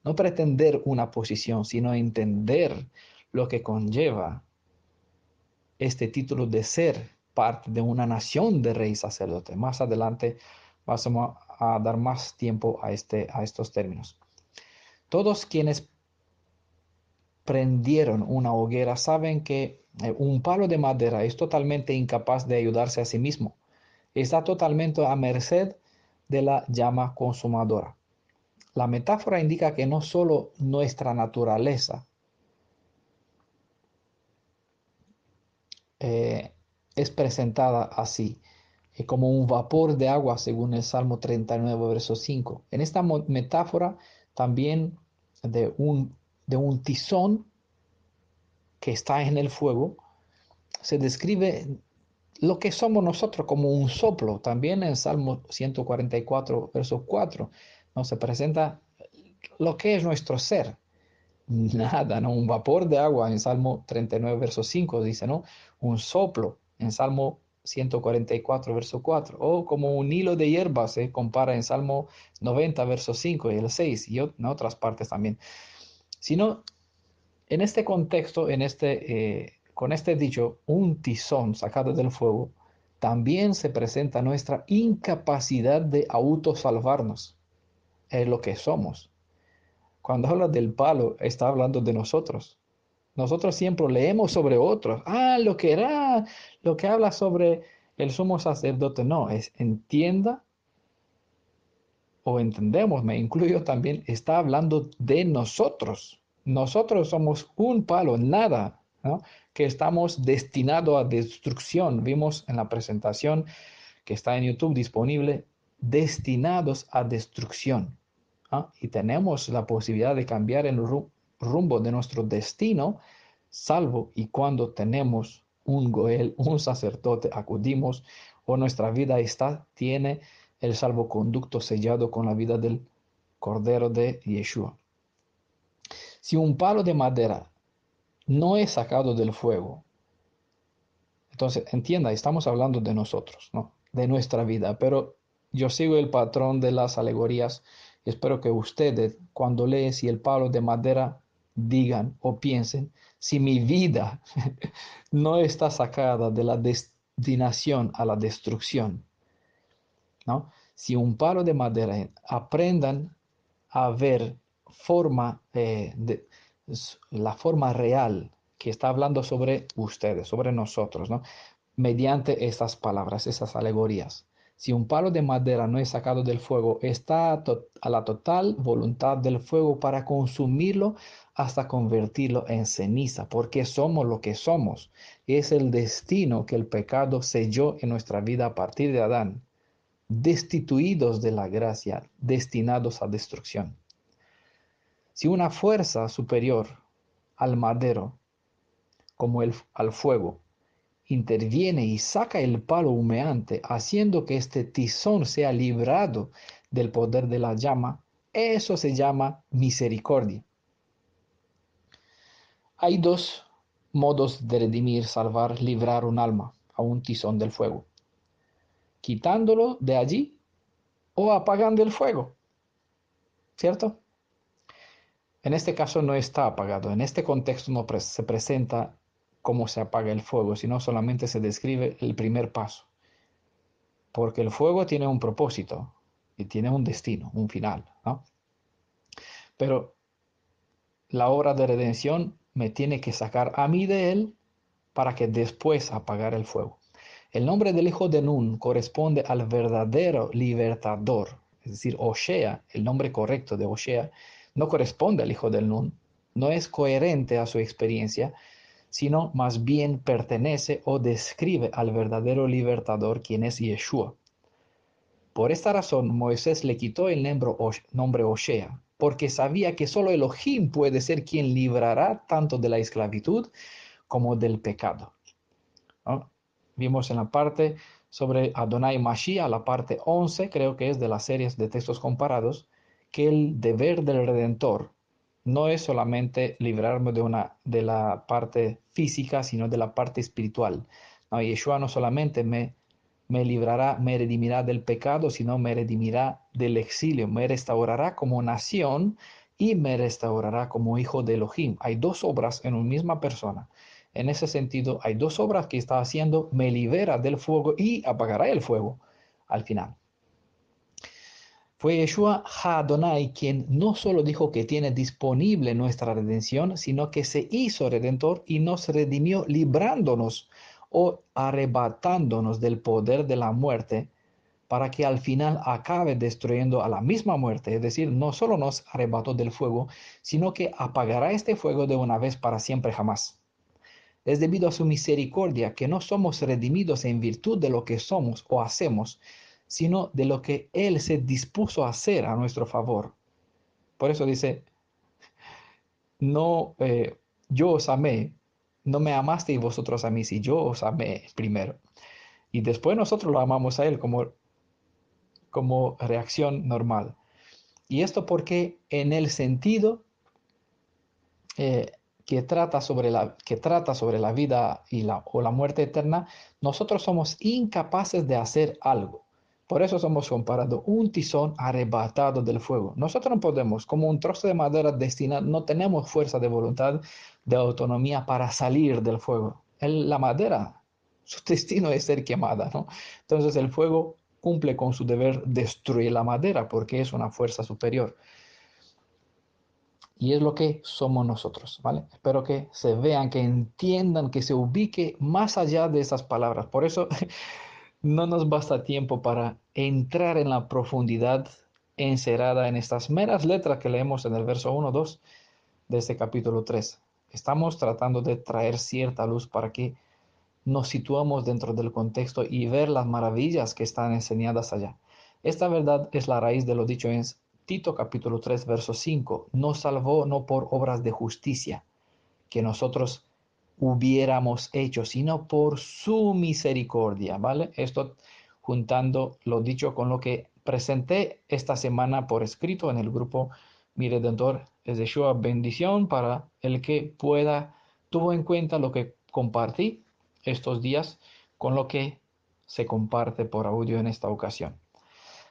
No pretender una posición, sino entender lo que conlleva este título de ser parte de una nación de rey y sacerdote. Más adelante vamos a dar más tiempo a estos términos. Todos quienes prendieron una hoguera saben que un palo de madera es totalmente incapaz de ayudarse a sí mismo. Está totalmente a merced de la llama consumadora. La metáfora indica que no solo nuestra naturaleza eh, es presentada así, como un vapor de agua, según el Salmo 39, verso 5. En esta metáfora también de de un tizón que está en el fuego, se describe lo que somos nosotros como un soplo. También en Salmo 144, verso 4, nos se presenta lo que es nuestro ser. Nada, ¿no? Un vapor de agua en Salmo 39, verso 5 dice, ¿no? Un soplo en Salmo 144, verso 4. O como un hilo de hierba se compara en Salmo 90, verso 5 y el 6 y en otras partes también. Sino, en este contexto, con este dicho, un tizón sacado del fuego, también se presenta nuestra incapacidad de autosalvarnos. Es lo que somos. Cuando habla del palo, está hablando de nosotros. Nosotros siempre leemos sobre otros. Ah, lo que habla sobre el sumo sacerdote. No, es entienda o entendemos, me incluyo también, está hablando de nosotros. Nosotros somos un palo, nada, ¿no?, que estamos destinados a destrucción. Vimos en la presentación que está en YouTube disponible, destinados a destrucción. ¿Ah? Y tenemos la posibilidad de cambiar el rumbo de nuestro destino, salvo y cuando tenemos un goel, un sacerdote, acudimos o nuestra vida tiene el salvoconducto sellado con la vida del Cordero de Yeshua. Si un palo de madera no es sacado del fuego, entonces entienda, estamos hablando de nosotros, ¿no?, de nuestra vida, pero yo sigo el patrón de las alegorías. Espero que ustedes, cuando leen si el palo de madera, digan o piensen, si mi vida no está sacada de la destinación a la destrucción, ¿no? Si un palo de madera, aprendan a ver la forma real que está hablando sobre ustedes, sobre nosotros, ¿no?, mediante estas palabras, esas alegorías. Si un palo de madera no es sacado del fuego, está a la total voluntad del fuego para consumirlo hasta convertirlo en ceniza, porque somos lo que somos. Es el destino que el pecado selló en nuestra vida a partir de Adán, destituidos de la gracia, destinados a destrucción. Si una fuerza superior al madero, como al fuego, interviene y saca el palo humeante, haciendo que este tizón sea librado del poder de la llama, eso se llama misericordia. Hay dos modos de redimir, salvar, librar un alma a un tizón del fuego: quitándolo de allí o apagando el fuego. ¿cierto? En este caso no está apagado. En este contexto no se presenta cómo se apaga el fuego, sino solamente se describe el primer paso. Porque el fuego tiene un propósito y tiene un destino, un final, ¿no? Pero la obra de redención me tiene que sacar a mí de él para que después apagar el fuego. El nombre del hijo de Nun corresponde al verdadero libertador, es decir, Oshea, el nombre correcto de Oshea, no corresponde al hijo del Nun, no es coherente a su experiencia, sino más bien pertenece o describe al verdadero libertador, quien es Yeshua. Por esta razón, Moisés le quitó el nombre Oshea, porque sabía que solo Elohim puede ser quien librará tanto de la esclavitud como del pecado, ¿no? Vimos en la parte sobre Adonai Mashiach, la parte 11, creo que es de las series de textos comparados, que el deber del Redentor no es solamente librarme de la parte física, sino de la parte espiritual. No, Yeshua no solamente me librará, me redimirá del pecado, sino me redimirá del exilio, me restaurará como nación y me restaurará como hijo de Elohim. Hay dos obras en una misma persona. En ese sentido, hay dos obras que está haciendo, me libera del fuego y apagará el fuego al final. Fue Yeshua Ha-Adonai quien no solo dijo que tiene disponible nuestra redención, sino que se hizo redentor y nos redimió librándonos o arrebatándonos del poder de la muerte para que al final acabe destruyendo a la misma muerte. Es decir, no solo nos arrebató del fuego, sino que apagará este fuego de una vez para siempre jamás. Es debido a su misericordia que no somos redimidos en virtud de lo que somos o hacemos, sino de lo que Él se dispuso a hacer a nuestro favor. Por eso dice, no, yo os amé, no me amasteis vosotros a mí, si yo os amé primero. Y después nosotros lo amamos a Él como reacción normal. Y esto porque en el sentido que trata sobre la vida o la muerte eterna, nosotros somos incapaces de hacer algo. Por eso somos comparados un tizón arrebatado del fuego. Nosotros no podemos, como un trozo de madera destinado, no tenemos fuerza de voluntad, de autonomía para salir del fuego. La madera, su destino es ser quemada, ¿no? Entonces el fuego cumple con su deber, destruir la madera porque es una fuerza superior. Y es lo que somos nosotros, ¿vale? Espero que se vean, que entiendan, que se ubique más allá de esas palabras. Por eso no nos basta tiempo para entrar en la profundidad encerrada en estas meras letras que leemos en el verso 1, 2 de este capítulo 3. Estamos tratando de traer cierta luz para que nos situemos dentro del contexto y ver las maravillas que están enseñadas allá. Esta verdad es la raíz de lo dicho en Tito capítulo 3, verso 5. Nos salvó no por obras de justicia que nosotros hubiéramos hecho, sino por su misericordia, ¿vale? Esto juntando lo dicho con lo que presenté esta semana por escrito en el grupo Mi Redentor es Yeshua, bendición para el que pueda, tuvo en cuenta lo que compartí estos días con lo que se comparte por audio en esta ocasión.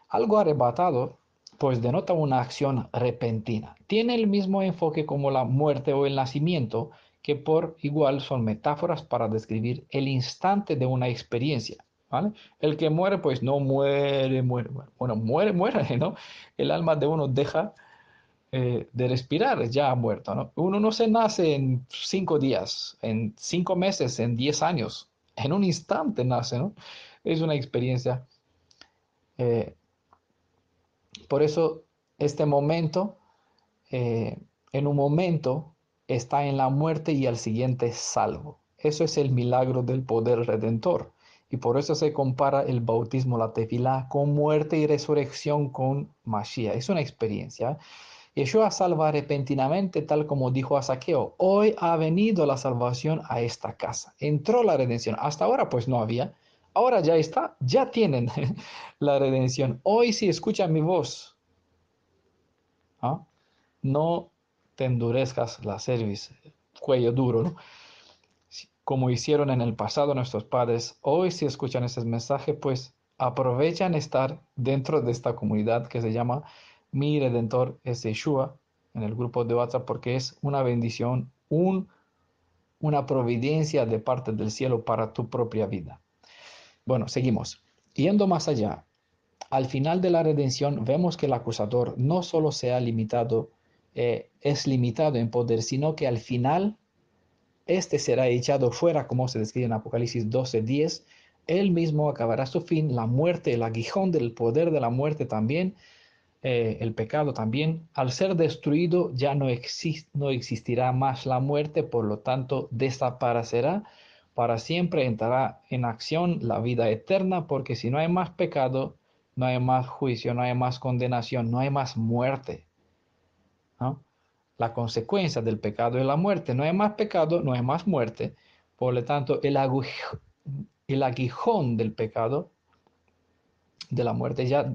Algo arrebatado, pues denota una acción repentina. Tiene el mismo enfoque como la muerte o el nacimiento, que por igual son metáforas para describir el instante de una experiencia, ¿vale? El que muere, pues no muere, muere. Bueno, muere, muere, ¿no? El alma de uno deja de respirar, ya ha muerto, ¿no? Uno no se nace en 5 días, en 5 meses, en 10 años. En un instante nace, ¿no? Es una experiencia. eh, por eso este momento, eh, en un momento, está en la muerte y al siguiente salvo. Eso es el milagro del poder redentor. Y por eso se compara el bautismo, la tefilá, con muerte y resurrección con Mashiach. Es una experiencia. Yeshua salva repentinamente, tal como dijo a Saqueo, hoy ha venido la salvación a esta casa. Entró la redención. Hasta ahora pues no había. Ahora ya está, ya tienen la redención. Hoy si escuchan mi voz, ¿ah? No te endurezcas la cerviz, cuello duro, ¿no? Como hicieron en el pasado nuestros padres. Hoy si escuchan ese mensaje, pues aprovechan estar dentro de esta comunidad que se llama Mi Redentor es Yeshua en el grupo de WhatsApp porque es una bendición, una providencia de parte del cielo para tu propia vida. Bueno, seguimos. Yendo más allá, al final de la redención vemos que el acusador no solo se ha limitado, es limitado en poder, sino que al final este será echado fuera, como se describe en Apocalipsis 12:10. Él mismo acabará su fin, la muerte, el aguijón del poder de la muerte también, el pecado también. Al ser destruido ya no existirá más la muerte, por lo tanto desaparecerá para siempre, entrará en acción la vida eterna, porque si no hay más pecado, no hay más juicio, no hay más condenación, no hay más muerte, ¿no? La consecuencia del pecado es la muerte. No hay más pecado, no hay más muerte. Por lo tanto, el aguijón del pecado, de la muerte, ya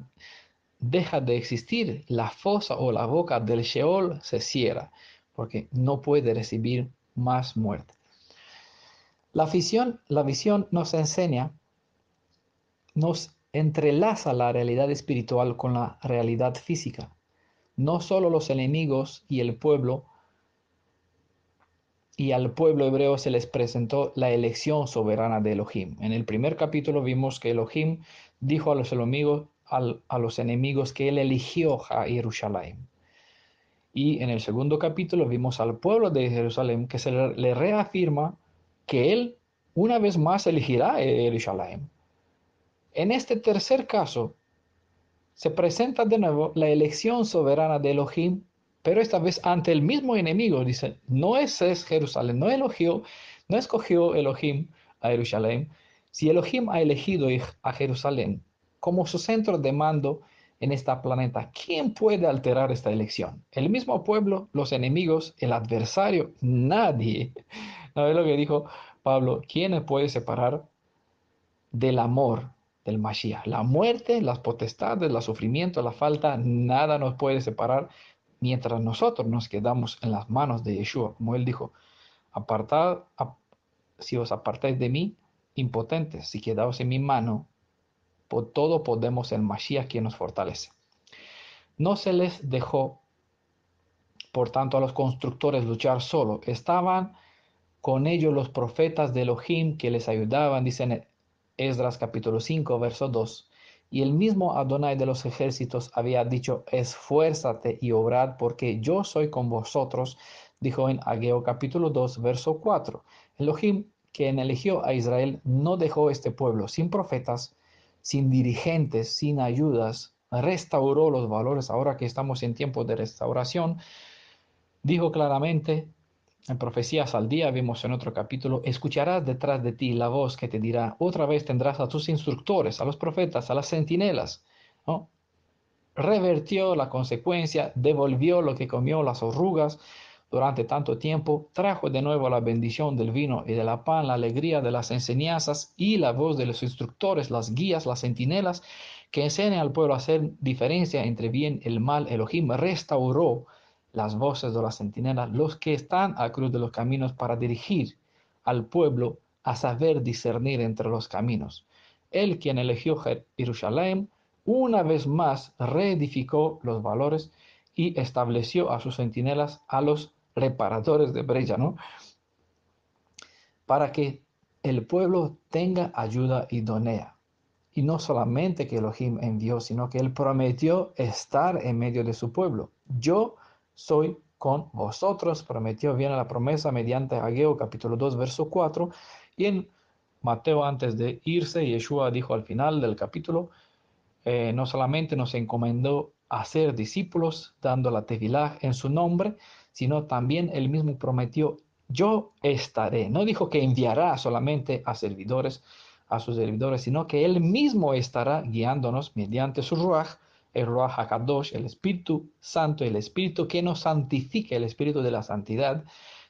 deja de existir. La fosa o la boca del Sheol se cierra, porque no puede recibir más muerte. La visión nos enseña, nos entrelaza la realidad espiritual con la realidad física. No solo los enemigos y el pueblo, y al pueblo hebreo se les presentó la elección soberana de Elohim. En el primer capítulo vimos que Elohim dijo a los enemigos que él eligió a Jerusalén. Y en el segundo capítulo vimos al pueblo de Jerusalén que se le reafirma que él una vez más elegirá a Jerusalén. En este tercer caso se presenta de nuevo la elección soberana de Elohim, pero esta vez ante el mismo enemigo. Dice, no es Jerusalén, no escogió Elohim a Jerusalén. Si Elohim ha elegido a Jerusalén como su centro de mando en este planeta, ¿quién puede alterar esta elección? ¿El mismo pueblo, los enemigos, el adversario? Nadie. ¿No es lo que dijo Pablo? ¿Quién puede separar del amor del Mashiach? La muerte, las potestades, el sufrimiento, la falta, nada nos puede separar mientras nosotros nos quedamos en las manos de Yeshua. Como él dijo, apartad, si os apartáis de mí, impotentes, si quedaos en mi mano, por todo podemos el Mashiach quien nos fortalece. No se les dejó, por tanto, a los constructores luchar solo. Estaban con ellos los profetas de Elohim que les ayudaban, dicen Esdras capítulo 5, verso 2. Y el mismo Adonai de los ejércitos había dicho, esfuérzate y obrad porque yo soy con vosotros, dijo en Ageo capítulo 2, verso 4. Elohim, quien eligió a Israel, no dejó este pueblo sin profetas, sin dirigentes, sin ayudas, restauró los valores. Ahora que estamos en tiempo de restauración, dijo claramente, en Profecías al Día, vimos en otro capítulo, escucharás detrás de ti la voz que te dirá, otra vez tendrás a tus instructores, a los profetas, a las centinelas, ¿no? Revertió la consecuencia, devolvió lo que comió las orugas durante tanto tiempo, trajo de nuevo la bendición del vino y de la pan, la alegría de las enseñanzas y la voz de los instructores, las guías, las centinelas, que enseñan al pueblo a hacer diferencia entre bien y el mal. Elohim restauró las voces de las centinelas, los que están a cruz de los caminos para dirigir al pueblo a saber discernir entre los caminos. Él quien eligió Jerusalén, una vez más reedificó los valores y estableció a sus centinelas, a los reparadores de brecha, ¿no? Para que el pueblo tenga ayuda idónea. Y no solamente que Elohim envió, sino que él prometió estar en medio de su pueblo. Yo soy con vosotros, prometió bien la promesa mediante Ageo capítulo 2, verso 4. Y en Mateo, antes de irse, Yeshua dijo al final del capítulo, no solamente nos encomendó a ser discípulos, dando la tevilá en su nombre, sino también él mismo prometió, yo estaré. No dijo que enviará solamente a servidores, a sus servidores, sino que él mismo estará guiándonos mediante su Ruach, el Ruach HaKadosh, el Espíritu Santo, el Espíritu que nos santifica, el Espíritu de la santidad,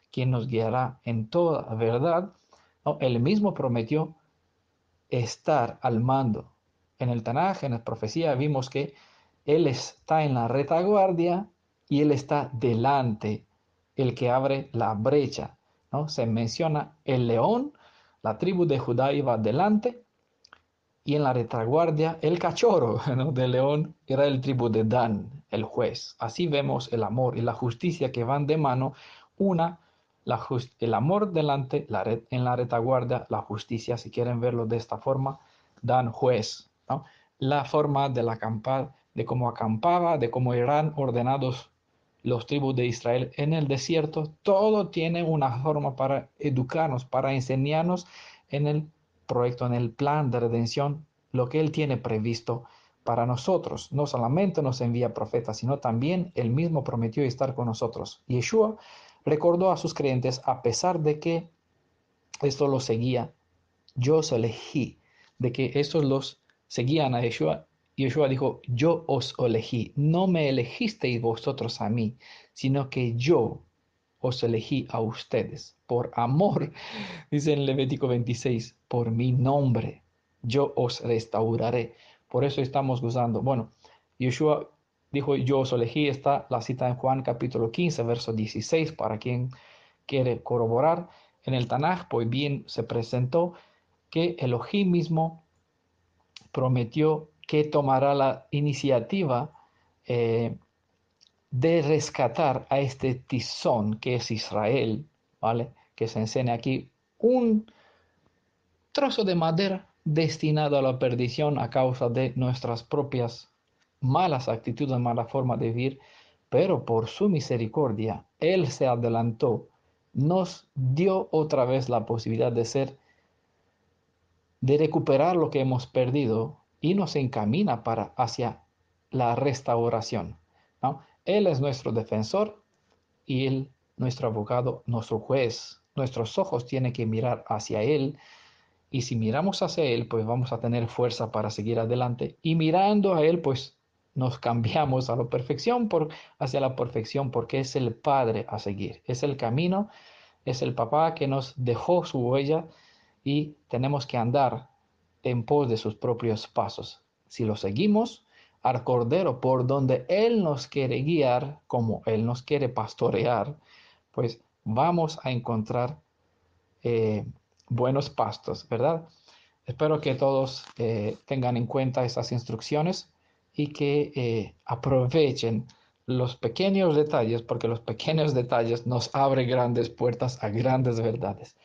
quien nos guiará en toda verdad. ¿No? Él mismo prometió estar al mando. En el Tanaj, en la profecía, vimos que Él está en la retaguardia y Él está delante, el que abre la brecha, ¿no? Se menciona el león, la tribu de Judá iba delante, y en la retaguardia el cachorro, ¿no?, del león era el tribu de Dan, el juez. Así vemos el amor y la justicia que van de mano, una, el amor delante, en la retaguardia, la justicia, si quieren verlo de esta forma, Dan juez, ¿no? La forma de acampar, de cómo acampaba, de cómo eran ordenados los tribus de Israel en el desierto, todo tiene una forma para educarnos, para enseñarnos en el proyecto, en el plan de redención, lo que Él tiene previsto para nosotros. No solamente nos envía profetas, sino también Él mismo prometió estar con nosotros. Yeshua recordó a sus creyentes, a pesar de que esto los seguía, yo os elegí, de que estos los seguían a Yeshua. Yeshua dijo, yo os elegí, no me elegisteis vosotros a mí, sino que yo os elegí a ustedes por amor. Dice en Levítico 26, por mi nombre yo os restauraré. Por eso estamos gozando. Bueno, Yeshua dijo, yo os elegí, está la cita en Juan capítulo 15, verso 16, para quien quiere corroborar. En el Tanaj, pues bien, se presentó que Elohim mismo prometió que tomará la iniciativa eh, de rescatar a este tizón que es Israel, ¿vale? Que se enseña aquí un trozo de madera destinado a la perdición a causa de nuestras propias malas actitudes, mala forma de vivir, pero por su misericordia, Él se adelantó, nos dio otra vez la posibilidad de recuperar lo que hemos perdido y nos encamina hacia la restauración, ¿no? Él es nuestro defensor y Él nuestro abogado, nuestro juez. Nuestros ojos tienen que mirar hacia Él y si miramos hacia Él, pues vamos a tener fuerza para seguir adelante. Y mirando a Él, pues nos cambiamos a la perfección hacia la perfección porque es el Padre a seguir. Es el camino, es el papá que nos dejó su huella y tenemos que andar en pos de sus propios pasos. Si lo seguimos al Cordero por donde Él nos quiere guiar, como Él nos quiere pastorear, pues vamos a encontrar eh, buenos pastos, ¿verdad? Espero que todos tengan en cuenta estas instrucciones y que aprovechen los pequeños detalles, porque los pequeños detalles nos abren grandes puertas a grandes verdades.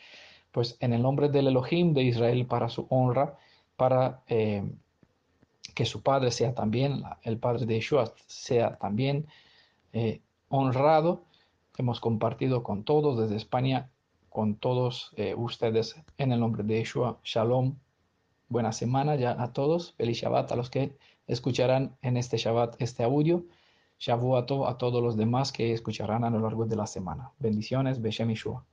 Pues en el nombre del Elohim de Israel, para su honra, para que su padre sea también, el padre de Yeshua sea también honrado, hemos compartido con todos desde España, con todos ustedes, en el nombre de Yeshua. Shalom. Buena semana ya a todos. Feliz Shabbat a los que escucharán en este Shabbat este audio. Shavuot a todos los demás que escucharán a lo largo de la semana. Bendiciones. Beshem Yeshua.